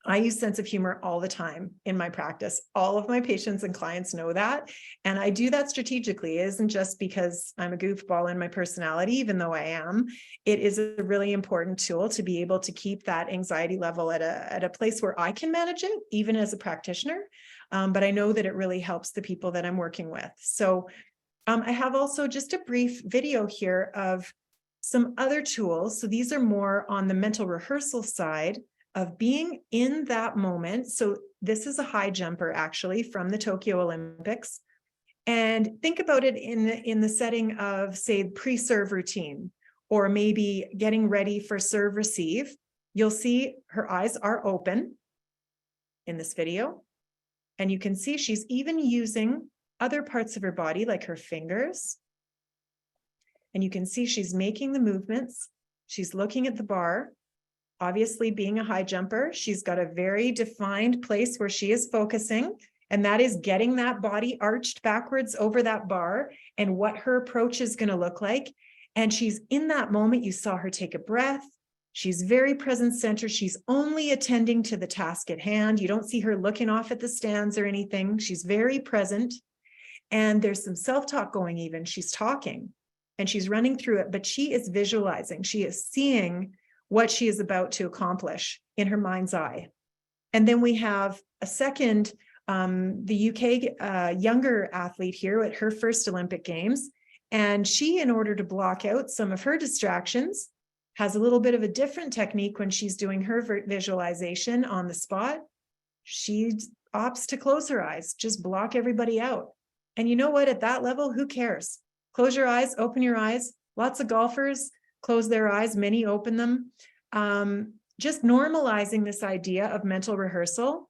I use sense of humor all the time in my practice. All of my patients and clients know that. And I do that strategically. It isn't just because I'm a goofball in my personality, even though I am. It is a really important tool to be able to keep that anxiety level at a place where I can manage it, even as a practitioner. But I know that it really helps the people that I'm working with. So I have also just a brief video here of some other tools. So these are more on the mental rehearsal side of being in that moment. So this is a high jumper actually from the Tokyo Olympics. And think about it in the setting of, say, pre-serve routine, or maybe getting ready for serve receive. You'll see her eyes are open in this video. And you can see she's even using other parts of her body, like her fingers. And you can see she's making the movements. She's looking at the bar. Obviously, being a high jumper, she's got a very defined place where she is focusing, and that is getting that body arched backwards over that bar and what her approach is going to look like. And she's in that moment. You saw her take a breath. She's very present center. She's only attending to the task at hand. You don't see her looking off at the stands or anything. She's very present. And there's some self-talk going even. She's talking and she's running through it, but she is visualizing. She is seeing what she is about to accomplish in her mind's eye. And then we have a second, the UK younger athlete here at her first Olympic Games. And she, in order to block out some of her distractions, has a little bit of a different technique when she's doing her visualization on the spot. She opts to close her eyes, just block everybody out. And you know what? At that level, who cares? Close your eyes, open your eyes. Lots of golfers close their eyes, many open them. Just normalizing this idea of mental rehearsal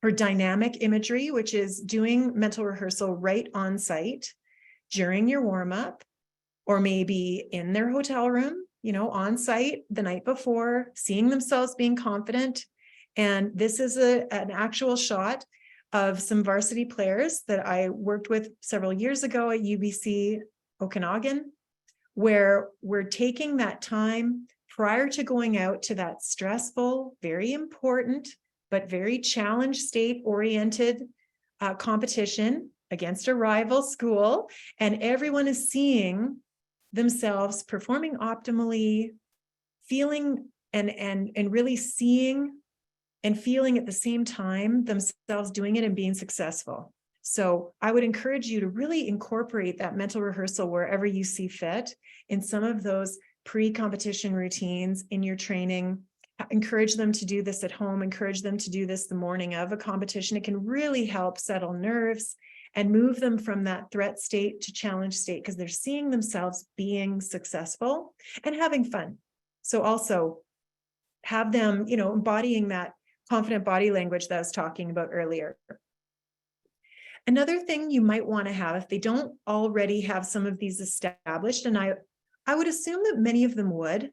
or dynamic imagery, which is doing mental rehearsal right on site during your warm-up, or maybe in their hotel room, on site the night before, seeing themselves being confident. And this is an actual shot of some varsity players that I worked with several years ago at UBC Okanagan, where we're taking that time prior to going out to that stressful, very important, but very challenge state-oriented competition against a rival school. And everyone is seeing themselves performing optimally, feeling and really seeing and feeling at the same time themselves doing it and being successful. So I would encourage you to really incorporate that mental rehearsal wherever you see fit in some of those pre-competition routines in your training. Encourage them to do this at home, encourage them to do this the morning of a competition. It can really help settle nerves and move them from that threat state to challenge state, because they're seeing themselves being successful and having fun. So also have them, embodying that confident body language that I was talking about earlier. Another thing you might want to have, if they don't already have some of these established, and I would assume that many of them would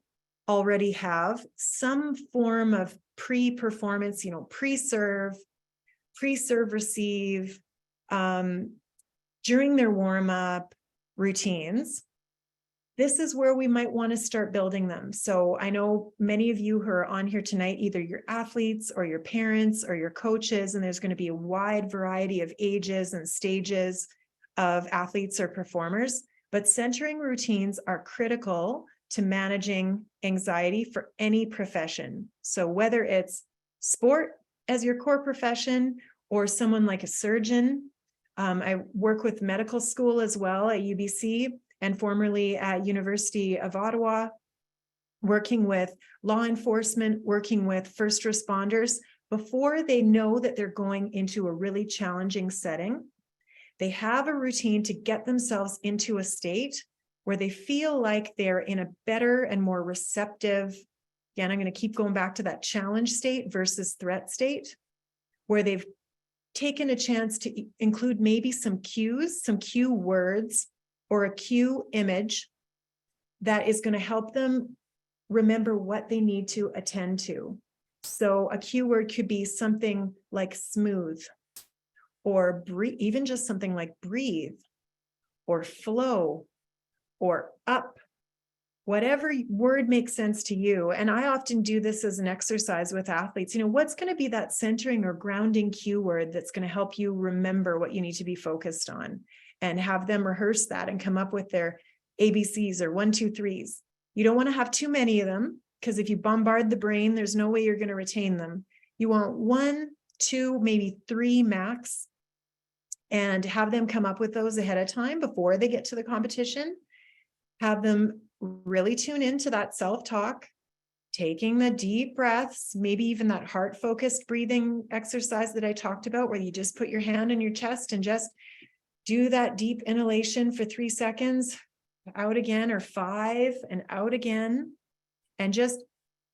already have some form of pre-performance, pre-serve receive, during their warm-up routines. This is where we might want to start building them. So I know many of you who are on here tonight, either your athletes or your parents or your coaches, and there's going to be a wide variety of ages and stages of athletes or performers, but centering routines are critical to managing anxiety for any profession. So whether it's sport as your core profession or someone like a surgeon, I work with medical school as well at UBC, and formerly at University of Ottawa, working with law enforcement, working with first responders. Before they know that they're going into a really challenging setting, they have a routine to get themselves into a state where they feel like they're in a better and more receptive, again, I'm going to keep going back to that challenge state versus threat state, where they've taken a chance to include maybe some cues, some cue words, or a cue image that is going to help them remember what they need to attend to. So a cue word could be something like smooth, or breathe, even just something like breathe, or flow, or up, whatever word makes sense to you. And I often do this as an exercise with athletes. What's going to be that centering or grounding cue word that's going to help you remember what you need to be focused on, and have them rehearse that and come up with their ABCs or 1, 2, 3s. You don't want to have too many of them, because if you bombard the brain, there's no way you're going to retain them. You want 1, 2, maybe 3 max. and have them come up with those ahead of time before they get to the competition. Have them really tune into that self-talk, taking the deep breaths, maybe even that heart-focused breathing exercise that I talked about, where you just put your hand on your chest and just do that deep inhalation for 3 seconds, out again, or 5, and out again, and just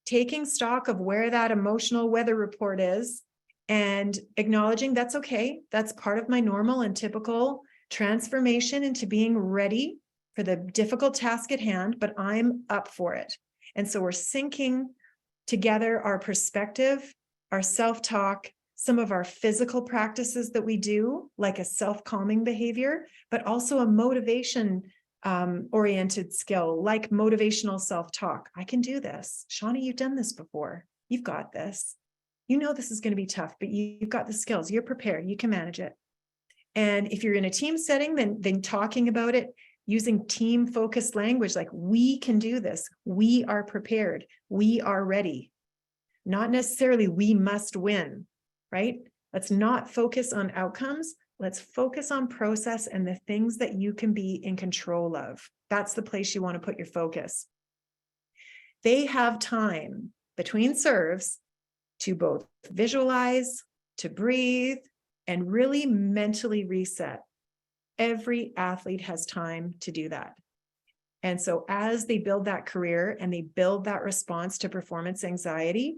taking stock of where that emotional weather report is and acknowledging that's okay. That's part of my normal and typical transformation into being ready for the difficult task at hand, but I'm up for it. And so we're syncing together our perspective, our self-talk, some of our physical practices that we do, like a self-calming behavior, but also a motivation oriented skill, like motivational self-talk. I can do this. Shaunna, you've done this before. You've got this. You know this is going to be tough, but you've got the skills. You're prepared. You can manage it. And if you're in a team setting, then talking about it, using team-focused language, like we can do this. We are prepared. We are ready. Not necessarily we must win, right? Let's not focus on outcomes. Let's focus on process and the things that you can be in control of. That's the place you want to put your focus. They have time between serves to both visualize, to breathe, and really mentally reset. Every athlete has time to do that. And so as they build that career and they build that response to performance anxiety,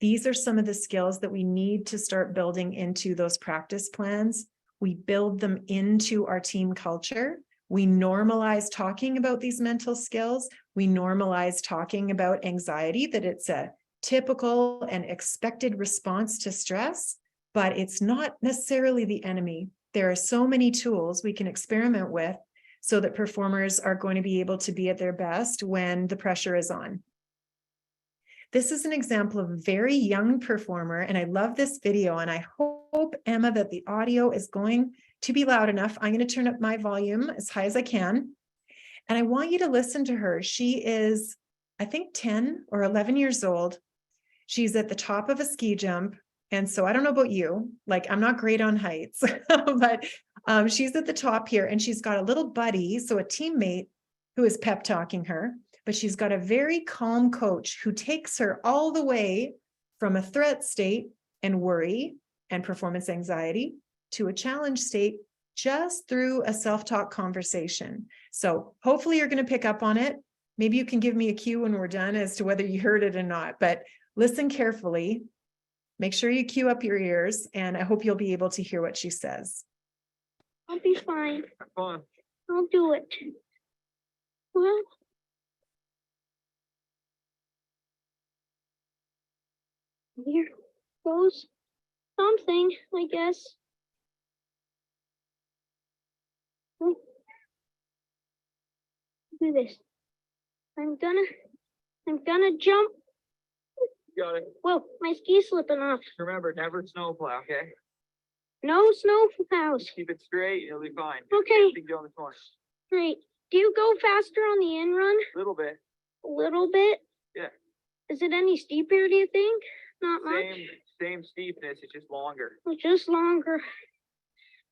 these are some of the skills that we need to start building into those practice plans. We build them into our team culture. We normalize talking about these mental skills. We normalize talking about anxiety, that it's a typical and expected response to stress, but it's not necessarily the enemy. There are so many tools we can experiment with so that performers are going to be able to be at their best when the pressure is on. This is an example of a very young performer, and I love this video, and I hope, Emma, that the audio is going to be loud enough. I'm going to turn up my volume as high as I can, and I want you to listen to her. She is, I think, 10 or 11 years old. She's at the top of a ski jump, and so I don't know about you, like I'm not great on heights, but she's at the top here, and she's got a little buddy, so a teammate who is pep talking her. But she's got a very calm coach who takes her all the way from a threat state and worry and performance anxiety to a challenge state just through a self-talk conversation. So hopefully you're going to pick up on it. Maybe you can give me a cue when we're done as to whether you heard it or not, but listen carefully. Make sure you cue up your ears, and I hope you'll be able to hear what she says. I'll be fine. I'll do it. Well, here goes something, I guess. Do this. I'm gonna jump. You got it. Whoa, my ski's slipping off. Remember, never snowplow, okay? No snow plows. Keep it straight, you'll be fine. Okay, Keep going this morning. great. Do you go faster on the in run? A little bit. A little bit? Yeah. Is it any steeper, do you think? Not much? Same steepness, it's just longer. Well, just longer.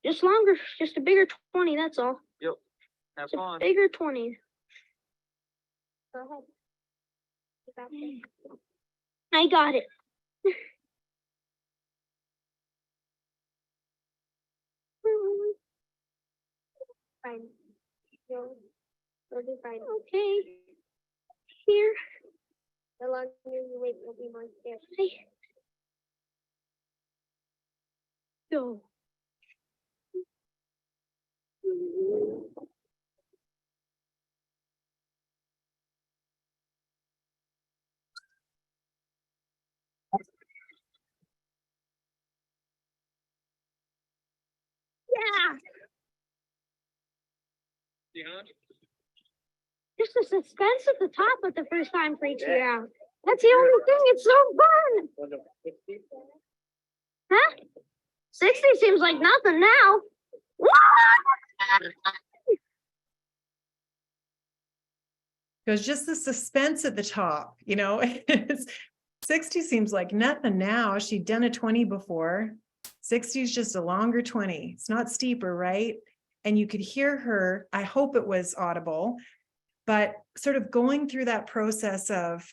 Just longer. Just a bigger 20, that's all. Yep. Have It's a fun. bigger 20. Go ahead. You got this. I got it. Fine. You'll be fine. Okay. Here. The longer you wait, you'll be more scared. Okay. Go. Yeah. Yeah. Just the suspense at the top at the first time freaks me out. That's the only thing. It's so fun. Huh? 60 seems like nothing now. What? It was just the suspense at the top, you know. 60 seems like nothing now. She'd done a 20 before. 60 is just a longer 20. It's not steeper, right? And you could hear her, I hope it was audible, but sort of going through that process of,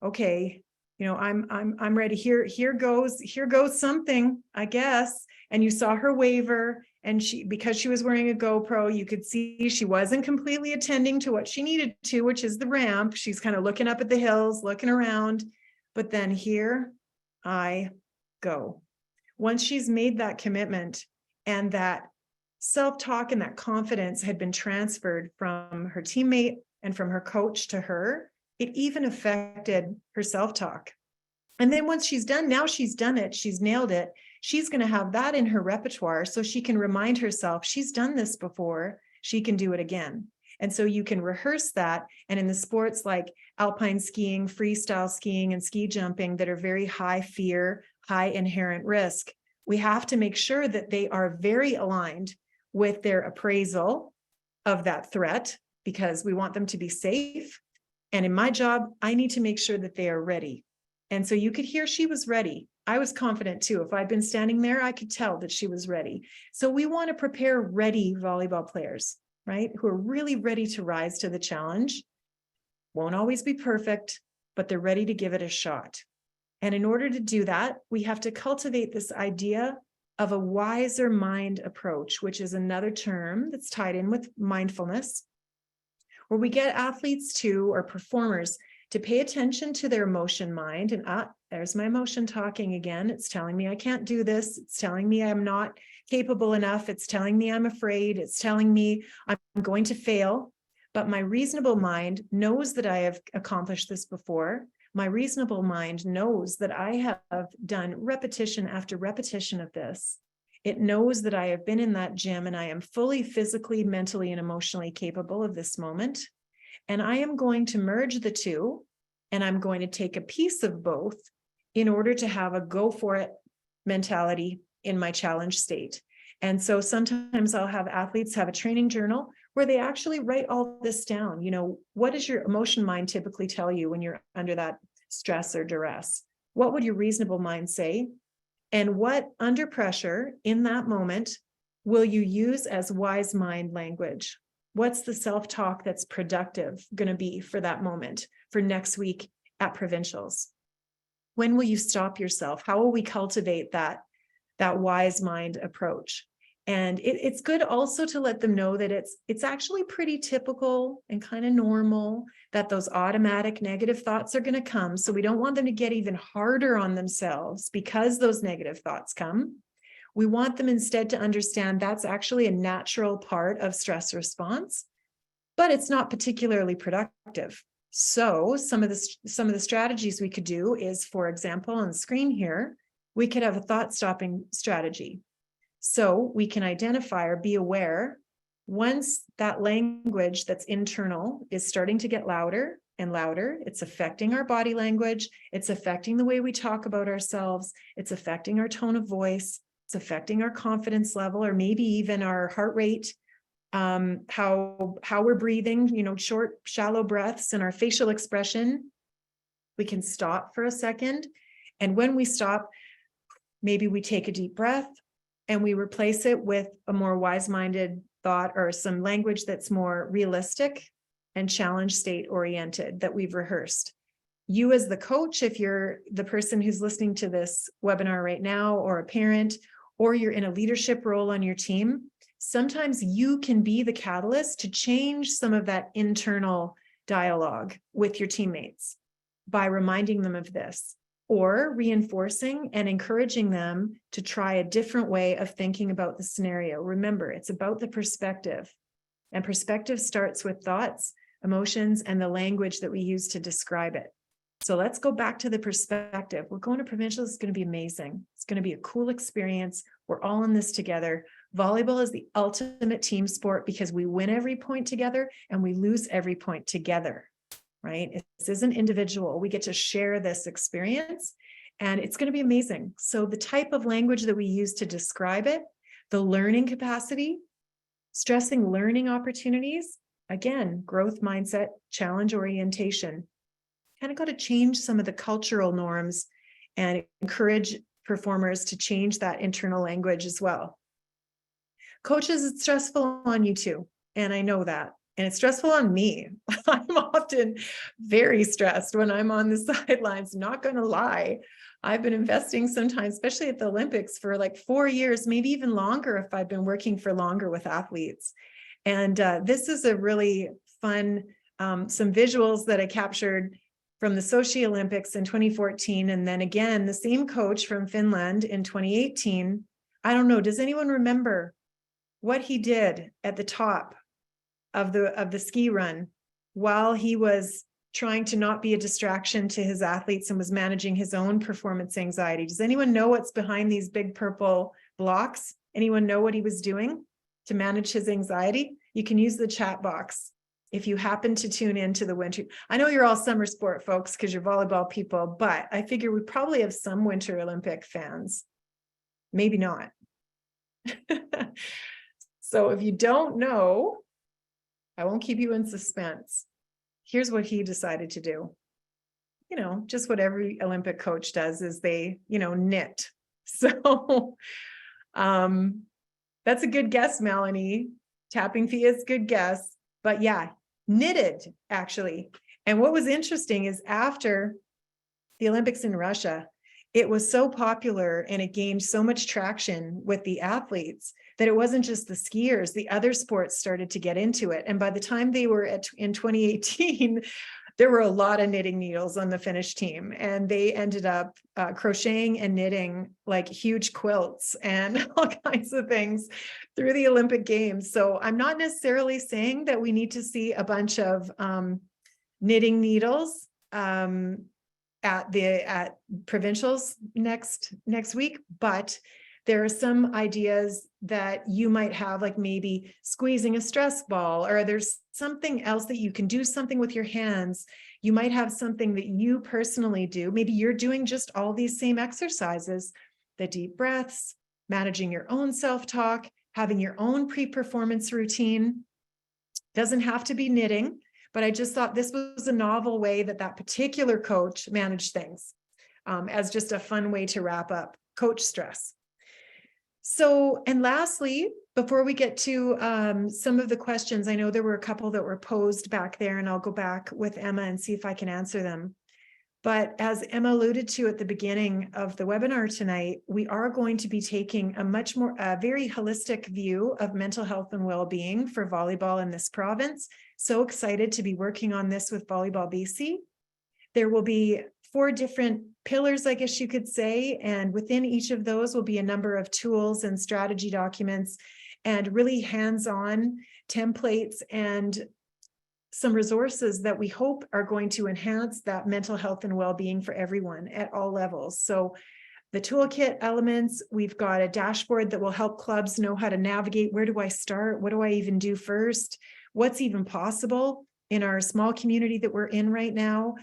okay, I'm ready. Here goes something, I guess. And you saw her waver, and because she was wearing a GoPro, you could see she wasn't completely attending to what she needed to, which is the ramp. She's kind of looking up at the hills, looking around, but then here I go. Once she's made that commitment and that self-talk and that confidence had been transferred from her teammate and from her coach to her, it even affected her self-talk. And then once she's done, now she's done it, she's nailed it, she's going to have that in her repertoire so she can remind herself she's done this before, she can do it again. And so you can rehearse that. And in the sports like alpine skiing, freestyle skiing, and ski jumping that are very high fear, high inherent risk, we have to make sure that they are very aligned with their appraisal of that threat, because we want them to be safe. And in my job, I need to make sure that they are ready. And so you could hear she was ready. I was confident too. If I'd been standing there, I could tell that she was ready. So we want to prepare ready volleyball players, right? Who are really ready to rise to the challenge. Won't always be perfect, but they're ready to give it a shot. And in order to do that, we have to cultivate this idea of a wiser mind approach, which is another term that's tied in with mindfulness, where we get athletes to, or performers, to pay attention to their emotion mind. And there's my emotion talking again. It's telling me I can't do this. It's telling me I'm not capable enough. It's telling me I'm afraid. It's telling me I'm going to fail. But my reasonable mind knows that I have accomplished this before. My reasonable mind knows that I have done repetition after repetition of this. It knows that I have been in that gym and I am fully physically, mentally, and emotionally capable of this moment. And I am going to merge the two, and I'm going to take a piece of both in order to have a go for it mentality in my challenge state. And so sometimes I'll have athletes have a training journal where they actually write all this down. What does your emotion mind typically tell you when you're under that stress or duress? What would your reasonable mind say? And what under pressure in that moment will you use as wise mind language? What's the self-talk that's productive going to be for that moment, for next week at provincials? When will you stop yourself? How will we cultivate that wise mind approach? And it's good also to let them know that it's actually pretty typical and kind of normal that those automatic negative thoughts are going to come. So we don't want them to get even harder on themselves because those negative thoughts come. We want them instead to understand that's actually a natural part of stress response, but it's not particularly productive. So some of the strategies we could do is, for example, on the screen here, we could have a thought stopping strategy. So we can identify or be aware once that language that's internal is starting to get louder and louder, it's affecting our body language, it's affecting the way we talk about ourselves, it's affecting our tone of voice, it's affecting our confidence level, or maybe even our heart rate, how we're breathing, short, shallow breaths, and our facial expression. We can stop for a second. And when we stop, maybe we take a deep breath and we replace it with a more wise-minded thought or some language that's more realistic and challenge state oriented that we've rehearsed. You as the coach, if you're the person who's listening to this webinar right now, or a parent, or you're in a leadership role on your team, sometimes you can be the catalyst to change some of that internal dialogue with your teammates by reminding them of this, or reinforcing and encouraging them to try a different way of thinking about the scenario. Remember, it's about the perspective, and perspective starts with thoughts, emotions, and the language that we use to describe it. So let's go back to the perspective. We're going to provincials. It's going to be amazing. It's going to be a cool experience. We're all in this together. Volleyball is the ultimate team sport because we win every point together and we lose every point together, right? This isn't individual. We get to share this experience and it's going to be amazing. So the type of language that we use to describe it, the learning capacity, stressing learning opportunities, again, growth mindset, challenge orientation. Kind of got to change some of the cultural norms and encourage performers to change that internal language as well. Coaches, it's stressful on you too. And I know that. And it's stressful on me. I'm often very stressed when I'm on the sidelines, not going to lie. I've been investing sometimes, especially at the Olympics, for like 4 years, maybe even longer if I've been working for longer with athletes. And this is a really fun, some visuals that I captured from the Sochi Olympics in 2014. And then again, the same coach from Finland in 2018. I don't know, does anyone remember what he did at the top of the ski run while he was trying to not be a distraction to his athletes and was managing his own performance anxiety? Does anyone know what's behind these big purple blocks? Anyone know what he was doing to manage his anxiety? You can use the chat box if you happen to tune into the winter. I know you're all summer sport folks because you're volleyball people, but I figure we probably have some Winter Olympic fans. Maybe not. So if you don't know, I won't keep you in suspense. Here's what he decided to do. You know, just what every Olympic coach does is they, knit. So that's a good guess, Melanie. Tapping fee is a good guess. But yeah, knitted actually. And what was interesting is after the Olympics in Russia, it was so popular and it gained so much traction with the athletes that it wasn't just the skiers, the other sports started to get into it. And by the time they were in 2018, there were a lot of knitting needles on the Finnish team, and they ended up crocheting and knitting like huge quilts and all kinds of things through the Olympic Games. So I'm not necessarily saying that we need to see a bunch of knitting needles at provincials next week, but there are some ideas that you might have, like maybe squeezing a stress ball, or there's something else that you can do, something with your hands. You might have something that you personally do. Maybe you're doing just all these same exercises, the deep breaths, managing your own self-talk, having your own pre-performance routine. Doesn't have to be knitting, but I just thought this was a novel way that particular coach managed things, as just a fun way to wrap up coach stress. So, and lastly, before we get to some of the questions, I know there were a couple that were posed back there, and I'll go back with Emma and see if I can answer them. But as Emma alluded to at the beginning of the webinar tonight, we are going to be taking a very holistic view of mental health and well-being for volleyball in this province. So excited to be working on this with Volleyball BC. There will be 4 different pillars, I guess you could say, and within each of those will be a number of tools and strategy documents and really hands-on templates and some resources that we hope are going to enhance that mental health and well-being for everyone at all levels. So the toolkit elements, we've got a dashboard that will help clubs know how to navigate. Where do I start? What do I even do first? What's even possible in our small community that we're in right now?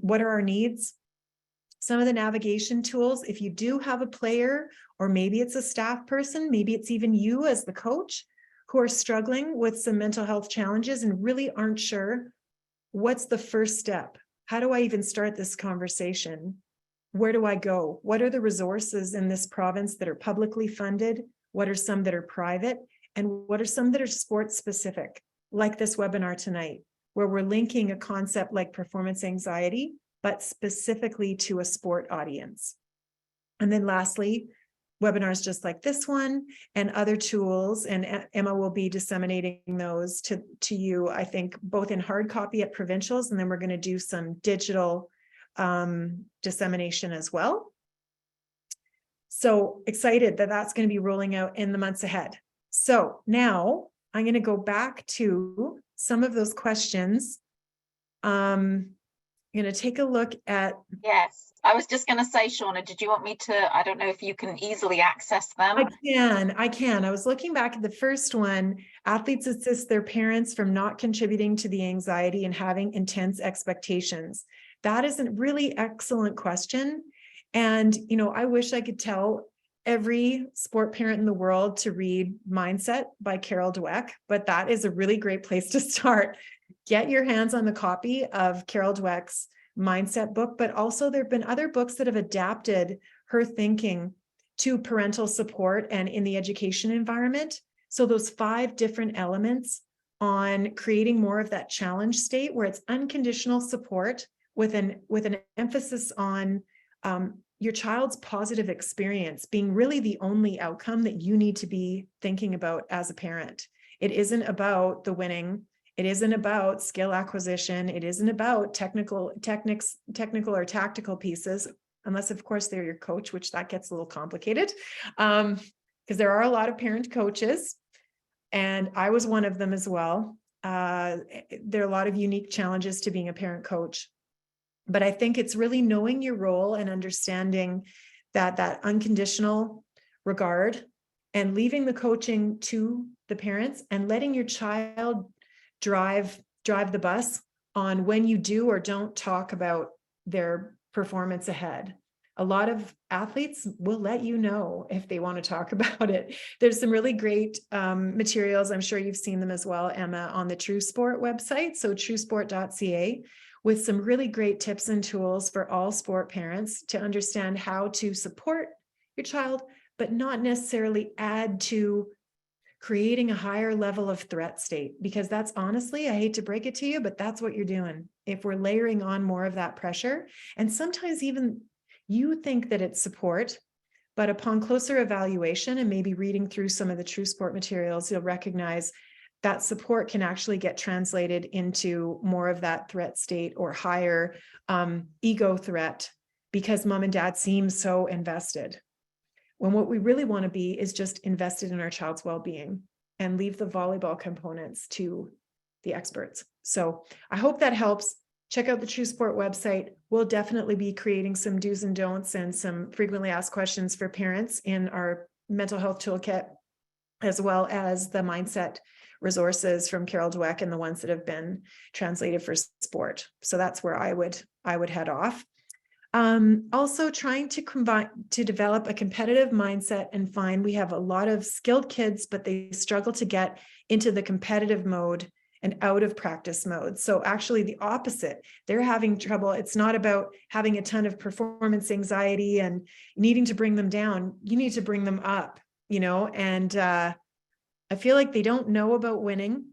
What are our needs? Some of the navigation tools, if you do have a player, or maybe it's a staff person, maybe it's even you as the coach who are struggling with some mental health challenges and really aren't sure, what's the first step? How do I even start this conversation? Where do I go? What are the resources in this province that are publicly funded? What are some that are private? And what are some that are sports specific, like this webinar tonight, where we're linking a concept like performance anxiety, but specifically to a sport audience. And then lastly, webinars just like this one and other tools, and Emma will be disseminating those to you, I think, both in hard copy at provincials, and then we're going to do some digital dissemination as well. So excited that that's going to be rolling out in the months ahead. So now I'm going to go back to some of those questions. I'm going to take a look at. Yes, I was just going to say, Shaunna, did you want me to, I don't know if you can easily access them. I can. I was looking back at the first one. Athletes assist their parents from not contributing to the anxiety and having intense expectations. That is a really excellent question. And, I wish I could tell every sport parent in the world to read Mindset by Carol Dweck, but that is a really great place to start. Get your hands on the copy of Carol Dweck's Mindset book, but also there have been other books that have adapted her thinking to parental support and in the education environment. So those 5 different elements on creating more of that challenge state where it's unconditional support with an emphasis on your child's positive experience being really the only outcome that you need to be thinking about as a parent. It isn't about the winning. It isn't about skill acquisition. It isn't about technical or tactical pieces, unless of course they're your coach, which that gets a little complicated, because there are a lot of parent coaches, and I was one of them as well. There are a lot of unique challenges to being a parent coach. But I think it's really knowing your role and understanding that unconditional regard and leaving the coaching to the parents and letting your child drive the bus on when you do or don't talk about their performance ahead. A lot of athletes will let you know if they want to talk about it. There's some really great materials. I'm sure you've seen them as well, Emma, on the True Sport website. So truesport.ca, with some really great tips and tools for all sport parents to understand how to support your child, but not necessarily add to creating a higher level of threat state, because that's honestly, I hate to break it to you, but that's what you're doing. If we're layering on more of that pressure, and sometimes even you think that it's support, but upon closer evaluation and maybe reading through some of the True Sport materials, you'll recognize that support can actually get translated into more of that threat state or higher ego threat, because mom and dad seem so invested. When what we really want to be is just invested in our child's well-being and leave the volleyball components to the experts. So I hope that helps. Check out the True Sport website. We'll definitely be creating some do's and don'ts and some frequently asked questions for parents in our mental health toolkit, as well as the mindset resources from Carol Dweck and the ones that have been translated for sport. So that's where I would head off. Also trying to develop a competitive mindset and find we have a lot of skilled kids, but they struggle to get into the competitive mode and out of practice mode. So actually the opposite, they're having trouble. It's not about having a ton of performance anxiety and needing to bring them down. You need to bring them up, and I feel like they don't know about winning,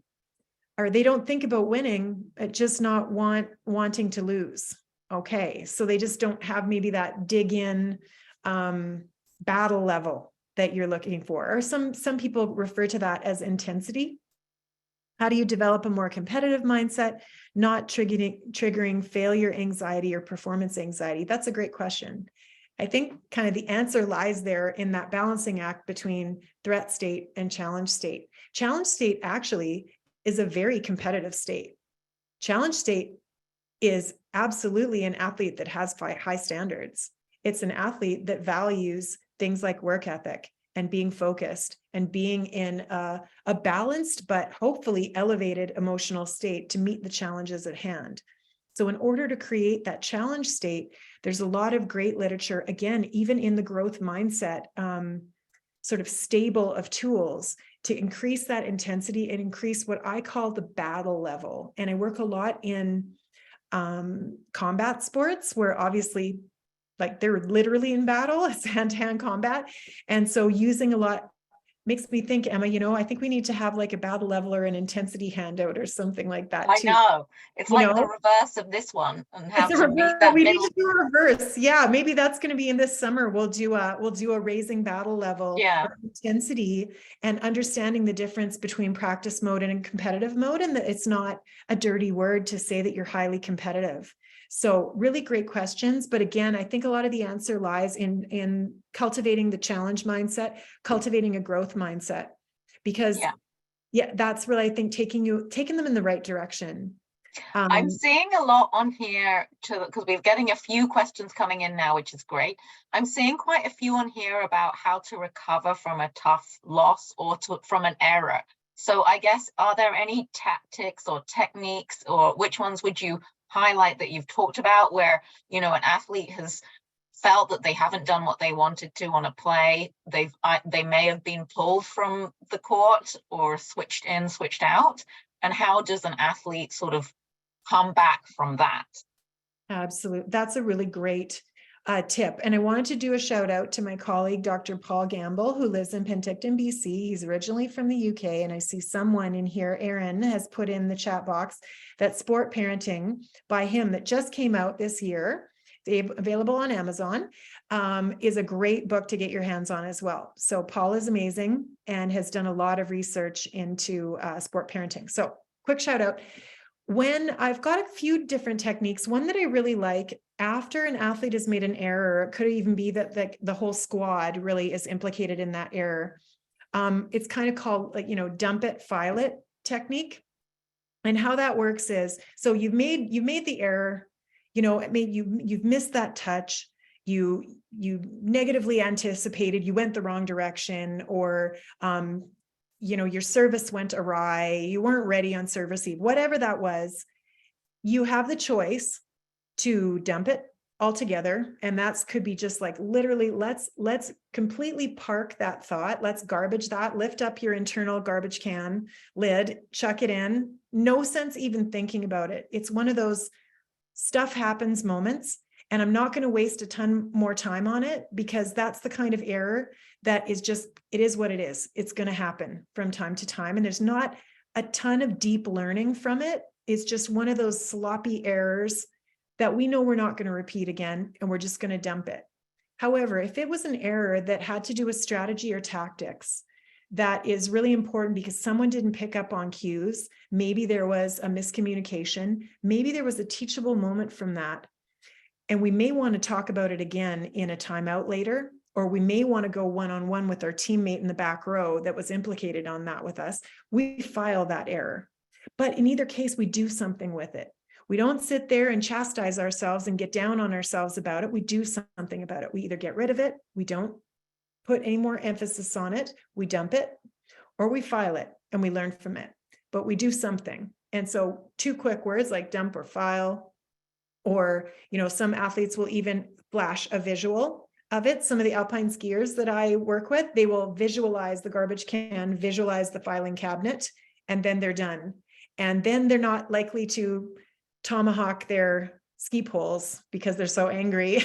or they don't think about winning, but just not wanting to lose. Okay, so they just don't have maybe that dig in battle level that you're looking for. Or some people refer to that as intensity. How do you develop a more competitive mindset, not triggering failure anxiety or performance anxiety? That's a great question. I think kind of the answer lies there in that balancing act between threat state and challenge state. Challenge state actually is a very competitive state. Challenge state is absolutely an athlete that has high standards. It's an athlete that values things like work ethic and being focused and being in a balanced but hopefully elevated emotional state to meet the challenges at hand. So in order to create that challenge state, there's a lot of great literature, again, even in the growth mindset, sort of stable of tools to increase that intensity and increase what I call the battle level. And I work a lot in combat sports where obviously like they're literally in battle, it's hand-to-hand combat. And so using a lot makes me think, Emma, I think we need to have like a battle level or an intensity handout or something like that too. I know. It's like the reverse of this one and how to meet that we middle. need to do a reverse. Yeah, maybe that's going to be in this summer. We'll do a raising battle level or intensity and understanding the difference between practice mode and competitive mode, and that it's not a dirty word to say that you're highly competitive. So really great questions. But again, I think a lot of the answer lies in cultivating the challenge mindset, cultivating a growth mindset, because that's really, I think, taking them in the right direction. I'm seeing a lot on here because we're getting a few questions coming in now, which is great. I'm seeing quite a few on here about how to recover from a tough loss or from an error. So I guess, are there any tactics or techniques, or which ones would you highlight that you've talked about where, an athlete has felt that they haven't done what they wanted to on a play? They may have been pulled from the court or switched in, switched out. And how does an athlete sort of come back from that? Absolutely. That's a really great tip. And I wanted to do a shout out to my colleague, Dr. Paul Gamble, who lives in Penticton, BC. He's originally from the UK. And I see someone in here, Aaron, has put in the chat box that Sport Parenting by him that just came out this year, available on Amazon, is a great book to get your hands on as well. So Paul is amazing and has done a lot of research into sport parenting. So quick shout out. When I've got a few different techniques, one that I really like after an athlete has made an error, it could even be that the whole squad really is implicated in that error. It's kind of called, like, dump it, file it technique. And how that works is, so you've made the error, you've missed that touch, you negatively anticipated, you went the wrong direction, or your service went awry, you weren't ready on service eve, whatever that was. You have the choice to dump it altogether. And that could be just like, literally, let's completely park that thought. Let's garbage that, lift up your internal garbage can lid, chuck it in. No sense even thinking about it. It's one of those stuff happens moments. And I'm not going to waste a ton more time on it, because that's the kind of error that is just, it is what it is. It's going to happen from time to time. And there's not a ton of deep learning from it. It's just one of those sloppy errors that we know we're not going to repeat again, and we're just going to dump it. However, if it was an error that had to do with strategy or tactics, that is really important because someone didn't pick up on cues, maybe there was a miscommunication, maybe there was a teachable moment from that, and we may want to talk about it again in a timeout later, or we may want to go one-on-one with our teammate in the back row that was implicated on that with us. We file that error. But in either case, we do something with it. We don't sit there and chastise ourselves and get down on ourselves about it. We do something about it. We either get rid of it, we don't put any more emphasis on it, we dump it, or we file it and we learn from it. But we do something. And so 2 quick words like dump or file, or, some athletes will even flash a visual of it. Some of the alpine skiers that I work with, they will visualize the garbage can, visualize the filing cabinet, and then they're done. And then they're not likely to tomahawk their ski poles because they're so angry.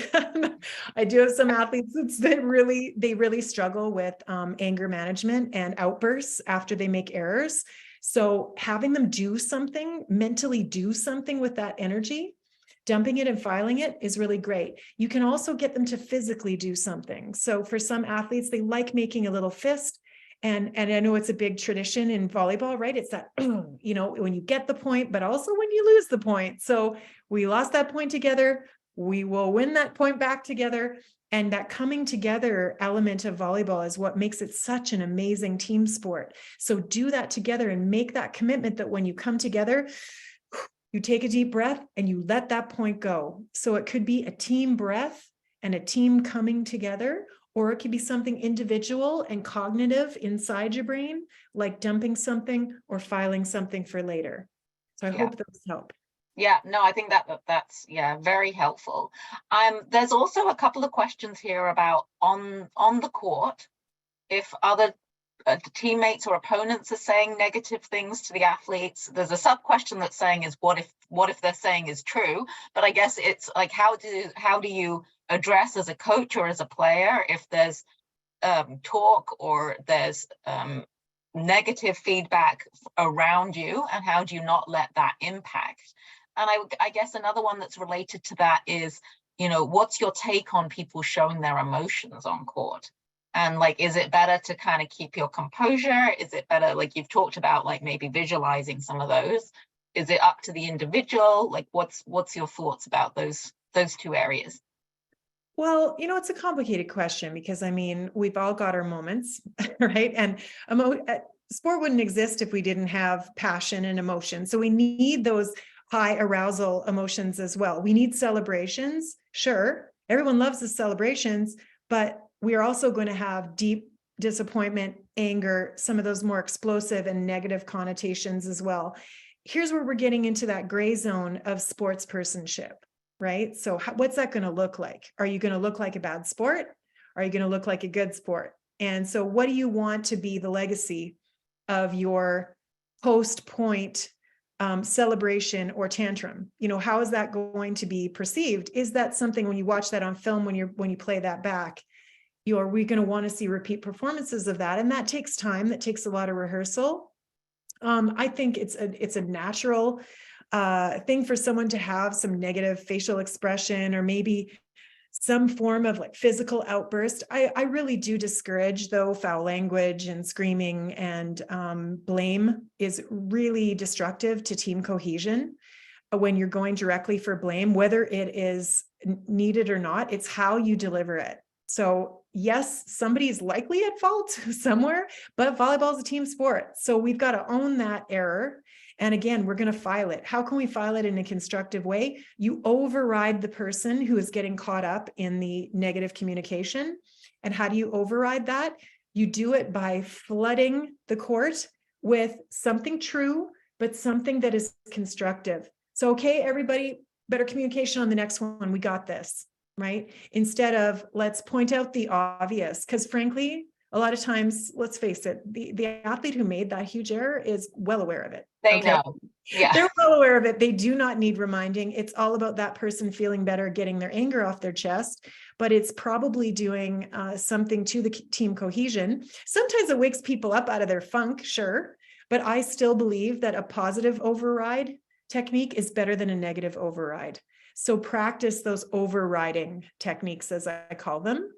I do have some athletes that really struggle with anger management and outbursts after they make errors. So having them do something, mentally do something with that energy, dumping it and filing it is really great. You can also get them to physically do something. So for some athletes, they like making a little fist. And I know it's a big tradition in volleyball, right? It's that, when you get the point, but also when you lose the point. So we lost that point together, we will win that point back together. And that coming together element of volleyball is what makes it such an amazing team sport. So do that together and make that commitment that when you come together, you take a deep breath and you let that point go. So it could be a team breath and a team coming together, or it could be something individual and cognitive inside your brain, like dumping something or filing something for later. So I hope those help. Yeah, no, I think that's very helpful. There's also a couple of questions here about on the court, if other teammates or opponents are saying negative things to the athletes. There's a sub question that's saying is what if they're saying is true, but I guess it's like, how do you address as a coach or as a player if there's talk or there's negative feedback around you, and how do you not let that impact? And I guess another one that's related to that is, what's your take on people showing their emotions on court? And like, is it better to kind of keep your composure? Is it better, like you've talked about, like maybe visualizing some of those? Is it up to the individual? Like, what's your thoughts about those 2 areas? Well, it's a complicated question because we've all got our moments, right? And sport wouldn't exist if we didn't have passion and emotion. So we need those high arousal emotions as well. We need celebrations. Sure, everyone loves the celebrations, but we are also going to have deep disappointment, anger, some of those more explosive and negative connotations as well. Here's where we're getting into that gray zone of sportspersonship, right? So what's that going to look like? Are you going to look like a bad sport? Are you going to look like a good sport? And so what do you want to be the legacy of your post-point celebration or tantrum? You know, how is that going to be perceived? Is that something when you watch that on film, when you play that back, are we going to want to see repeat performances of that? And that takes time, that takes a lot of rehearsal. I think it's a natural thing for someone to have some negative facial expression, or maybe some form of like physical outburst. I really do discourage, though, foul language and screaming and blame is really destructive to team cohesion. When you're going directly for blame, whether it is needed or not, it's how you deliver it. So yes, somebody is likely at fault somewhere, but volleyball is a team sport. So we've got to own that error. And again, we're going to file it. How can we file it in a constructive way? You override the person who is getting caught up in the negative communication. And how do you override that? You do it by flooding the court with something true, but something that is constructive. So, okay, everybody, better communication on the next one. We got this, right? Instead of let's point out the obvious, because frankly, a lot of times, let's face it, the athlete who made that huge error is well aware of it. They know. Yeah. They're well aware of it. They do not need reminding. It's all about that person feeling better, getting their anger off their chest, but it's probably doing something to the team cohesion. Sometimes it wakes people up out of their funk, sure, but I still believe that a positive override technique is better than a negative override. So practice those overriding techniques, as I call them.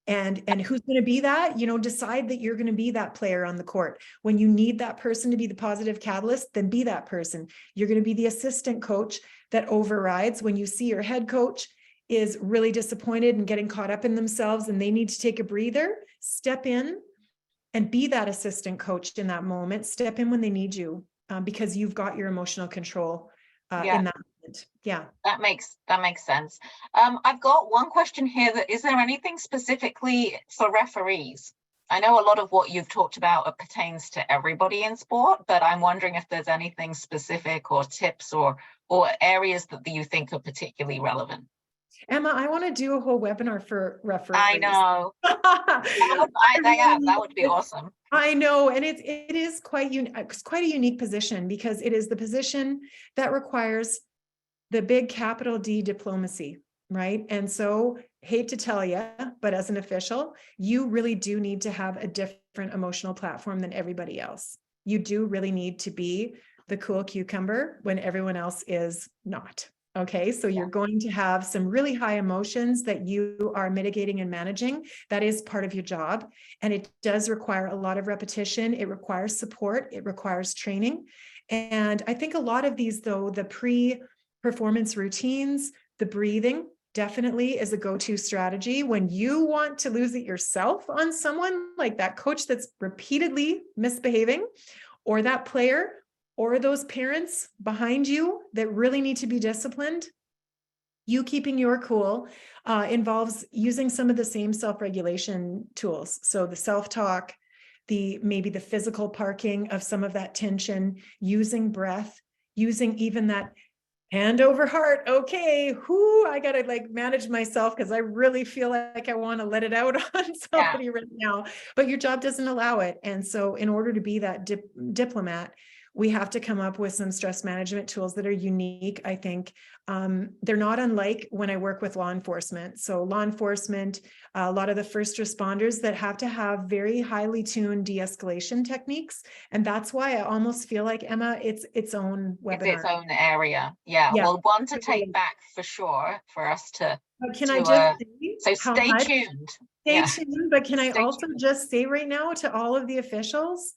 And who's going to be that? You know, decide that you're going to be that player on the court. When you need that person to be the positive catalyst, then be that person. You're going to be the assistant coach that overrides. When you see your head coach is really disappointed and getting caught up in themselves and they need to take a breather, step in and be that assistant coach in that moment. Step in when they need you, because you've got your emotional control in that moment. Yeah. That makes sense. I've got one question here. Is there anything specifically for referees? I know a lot of what you've talked about pertains to everybody in sport, but I'm wondering if there's anything specific or tips or areas that you think are particularly relevant. Emma, I want to do a whole webinar for referees. I know. That would be awesome. I know, and it is quite a unique position, because it is the position that requires the big capital D diplomacy, right? And so, hate to tell you, but as an official, you really do need to have a different emotional platform than everybody else. You do really need to be the cool cucumber when everyone else is not. Okay, so you're going to have some really high emotions that you are mitigating and managing. That is part of your job. And it does require a lot of repetition. It requires support. It requires training. And I think a lot of these, though, the pre-performance routines, the breathing definitely is a go-to strategy when you want to lose it yourself on someone like that coach that's repeatedly misbehaving, or that player, or those parents behind you that really need to be disciplined. You keeping your cool involves using some of the same self-regulation tools. So the self-talk, maybe the physical parking of some of that tension, using breath, using even that hand over heart. Okay, I got to like manage myself because I really feel like I want to let it out on somebody right now, but your job doesn't allow it. And so in order to be that diplomat, we have to come up with some stress management tools that are unique. I think they're not unlike when I work with law enforcement. So law enforcement, a lot of the first responders that have to have very highly tuned de-escalation techniques. And that's why I almost feel like, Emma, it's its own webinar. It's its own area. Yeah. Well, one to take back for sure for us to. Can I just say, so stay tuned. Stay tuned. But can I also just say right now to all of the officials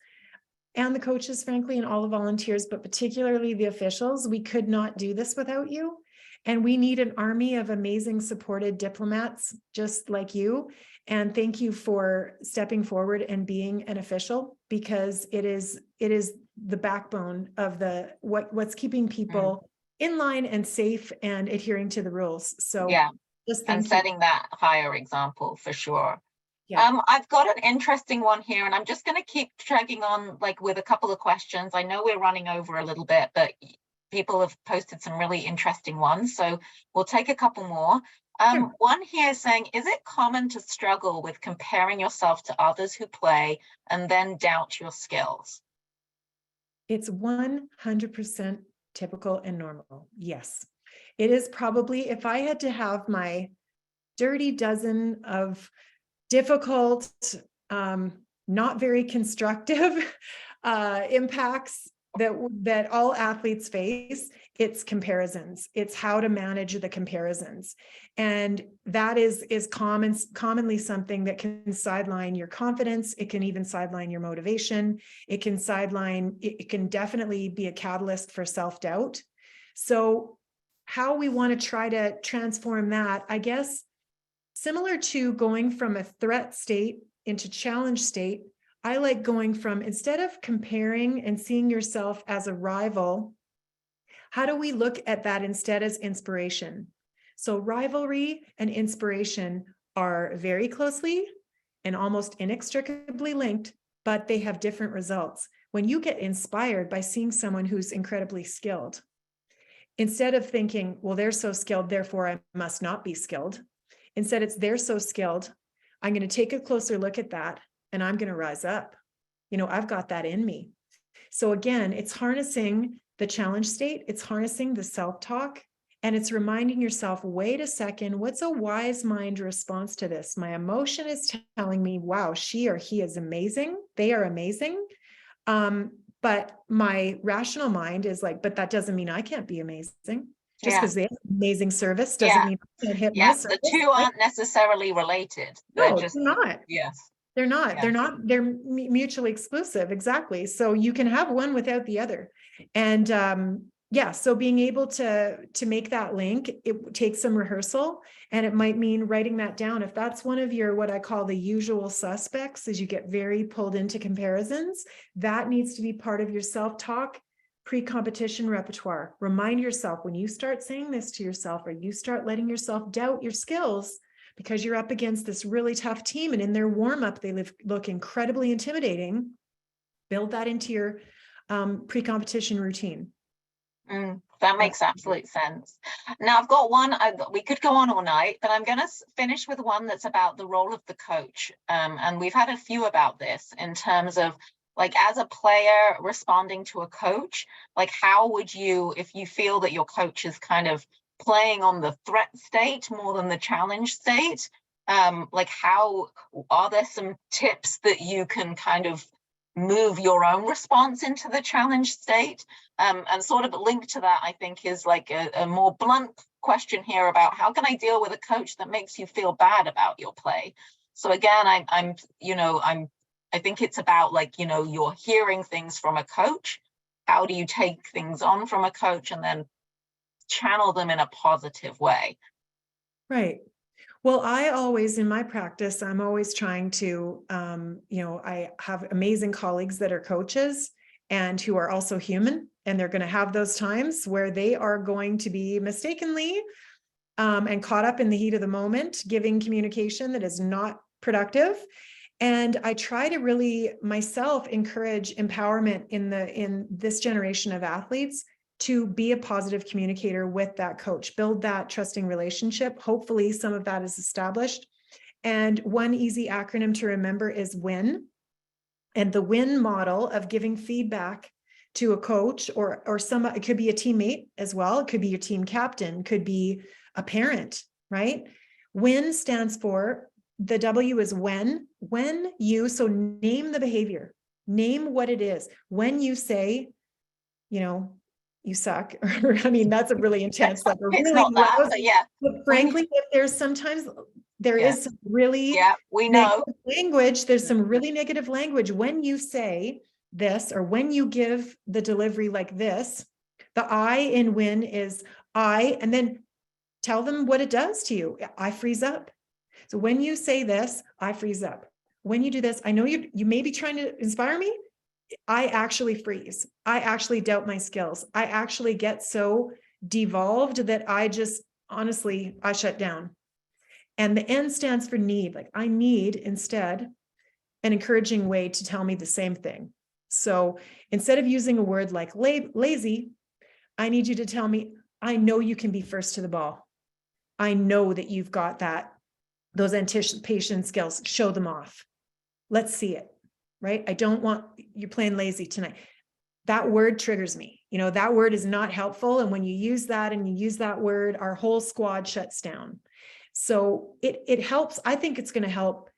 and the coaches, frankly, and all the volunteers, but particularly the officials, we could not do this without you. And we need an army of amazing supported diplomats just like you. And thank you for stepping forward and being an official, because it is the backbone of what's keeping people in line and safe and adhering to the rules. So just and setting that higher example for sure. Yeah. I've got an interesting one here, and I'm just going to keep dragging on like with a couple of questions. I know we're running over a little bit, but people have posted some really interesting ones, so we'll take a couple more. Sure. One here saying, is it common to struggle with comparing yourself to others who play and then doubt your skills? It's 100% typical and normal. Yes. It is probably, if I had to have my dirty dozen of difficult, not very constructive impacts that all athletes face, it's comparisons. It's how to manage the comparisons. And that is commonly something that can sideline your confidence. It can even sideline your motivation. It can definitely be a catalyst for self-doubt. So how we want to try to transform that, I guess, similar to going from a threat state into challenge state, I like going from, instead of comparing and seeing yourself as a rival, how do we look at that instead as inspiration? So rivalry and inspiration are very closely and almost inextricably linked, but they have different results. When you get inspired by seeing someone who's incredibly skilled, instead of thinking, well, they're so skilled, therefore I must not be skilled. Instead, it's they're so skilled. I'm going to take a closer look at that and I'm going to rise up. You know, I've got that in me. So again, it's harnessing the challenge state. It's harnessing the self-talk, and it's reminding yourself, wait a second, what's a wise mind response to this? My emotion is telling me, wow, she or he is amazing. They are amazing. But my rational mind is like, but that doesn't mean I can't be amazing. Just because they have amazing service doesn't mean I can't hit my service. The two aren't necessarily related. No, they're not. Yes. They're not. They're mutually exclusive. Exactly. So you can have one without the other. And so being able to make that link, it takes some rehearsal, and it might mean writing that down. If that's one of your, what I call the usual suspects, as you get very pulled into comparisons, that needs to be part of your self-talk pre-competition repertoire. Remind yourself, when you start saying this to yourself, or you start letting yourself doubt your skills because you're up against this really tough team, and in their warm-up they look incredibly intimidating, build that into your pre-competition routine. That makes absolute sense. Now I've got one, we could go on all night, but I'm going to finish with one that's about the role of the coach. And we've had a few about this in terms of, like, as a player responding to a coach, like, how would you, if you feel that your coach is kind of playing on the threat state more than the challenge state, like, how are there some tips that you can kind of move your own response into the challenge state? And sort of linked to that, I think, is like a more blunt question here about how can I deal with a coach that makes you feel bad about your play? So again, I think it's about, like, you know, you're hearing things from a coach. How do you take things on from a coach and then channel them in a positive way? Right. Well, I always, in my practice, I'm always trying to, I have amazing colleagues that are coaches and who are also human, and they're going to have those times where they are going to be mistakenly and caught up in the heat of the moment, giving communication that is not productive. And I try to really myself encourage empowerment in this generation of athletes to be a positive communicator with that coach, build that trusting relationship. Hopefully some of that is established. And one easy acronym to remember is WIN. And the WIN model of giving feedback to a coach or it could be a teammate as well. It could be your team captain, could be a parent, right? WIN stands for, the W is when you, so name the behavior, name what it is. When you say, you suck, or I mean, that's a really intense, like, it's not that, but yeah. But frankly, if there's sometimes there is some really we know language, there's some really negative language when you say this, or when you give the delivery like this. The I in win is I, and then tell them what it does to you. I freeze up. So when you say this, I freeze up. When you do this, I know you may be trying to inspire me. I actually freeze. I actually doubt my skills. I actually get so devolved that I just, honestly, I shut down. And the N stands for need. Like, I need instead an encouraging way to tell me the same thing. So instead of using a word like lazy, I need you to tell me, I know you can be first to the ball. I know that you've got those anticipation skills. Show them off. Let's see it. Right? I don't want you playing lazy tonight. That word triggers me. You know, that word is not helpful. And when you use that and you use that word, our whole squad shuts down. So it helps. I think it's going to help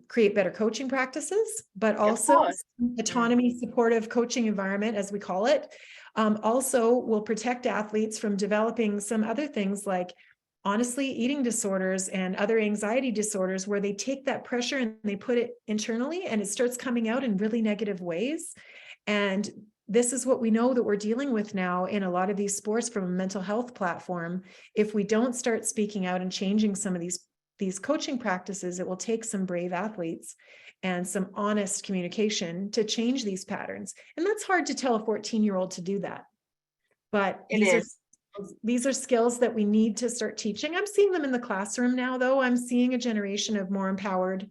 create better coaching practices, but also course. autonomy supportive coaching environment, as we call it. Also will protect athletes from developing some other things like honestly eating disorders and other anxiety disorders, where they take that pressure and they put it internally and it starts coming out in really negative ways. And this is what we know that we're dealing with now in a lot of these sports from a mental health platform. If we don't start speaking out and changing some of these coaching practices, it will take some brave athletes and some honest communication to change these patterns. And that's hard to tell a 14-year-old to do that. But these are skills that we need to start teaching. I'm seeing them in the classroom now, though. I'm seeing a generation of more empowered,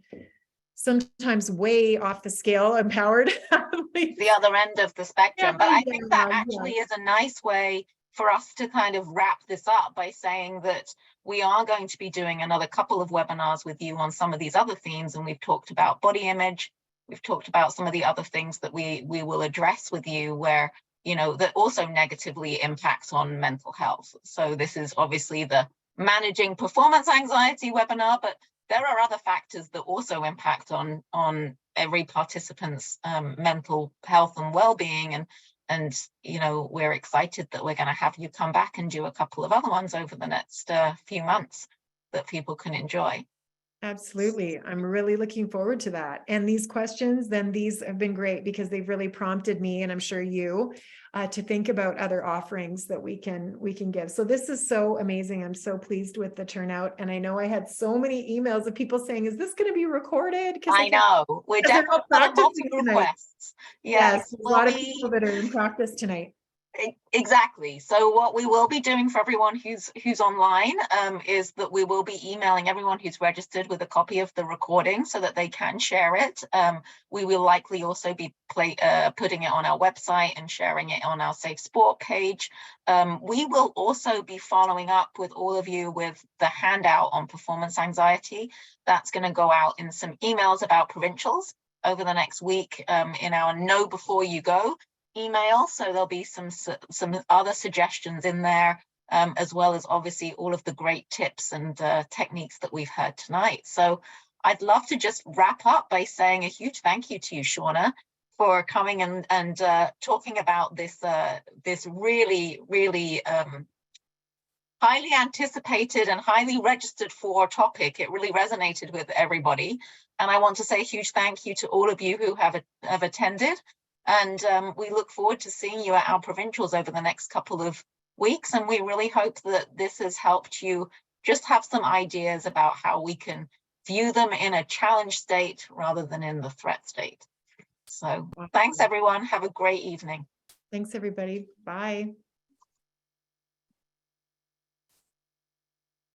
sometimes way off the scale empowered athletes. The other end of the spectrum. Yeah, But I think that actually is a nice way for us to kind of wrap this up by saying that we are going to be doing another couple of webinars with you on some of these other themes. And we've talked about body image. We've talked about some of the other things that we will address with you where, you know, that also negatively impacts on mental health. So this is obviously the managing performance anxiety webinar, but there are other factors that also impact on every participant's mental health and well-being. And you know, we're excited that we're going to have you come back and do a couple of other ones over the next few months that people can enjoy. Absolutely. I'm really looking forward to that. And these questions, then these have been great because they've really prompted me, and I'm sure you, to think about other offerings that we can give. So this is so amazing. I'm so pleased with the turnout. And I know I had so many emails of people saying, is this going to be recorded? I know. We're definitely multiple requests. Yes, a lot of people that are in practice tonight. Exactly. So what we will be doing for everyone who's online is that we will be emailing everyone who's registered with a copy of the recording so that they can share it. We will likely also be putting it on our website and sharing it on our Safe Sport page. We will also be following up with all of you with the handout on performance anxiety. That's going to go out in some emails about provincials over the next week in our Know Before You Go email. So there'll be some other suggestions in there, as well as obviously all of the great tips and techniques that we've heard tonight. So I'd love to just wrap up by saying a huge thank you to you, Shaunna, for coming and talking about this really highly anticipated and highly registered for topic. It really resonated with everybody. And I want to say a huge thank you to all of you who have attended. And we look forward to seeing you at our provincials over the next couple of weeks. And we really hope that this has helped you just have some ideas about how we can view them in a challenge state rather than in the threat state. So thanks, everyone. Have a great evening. Thanks, everybody. Bye.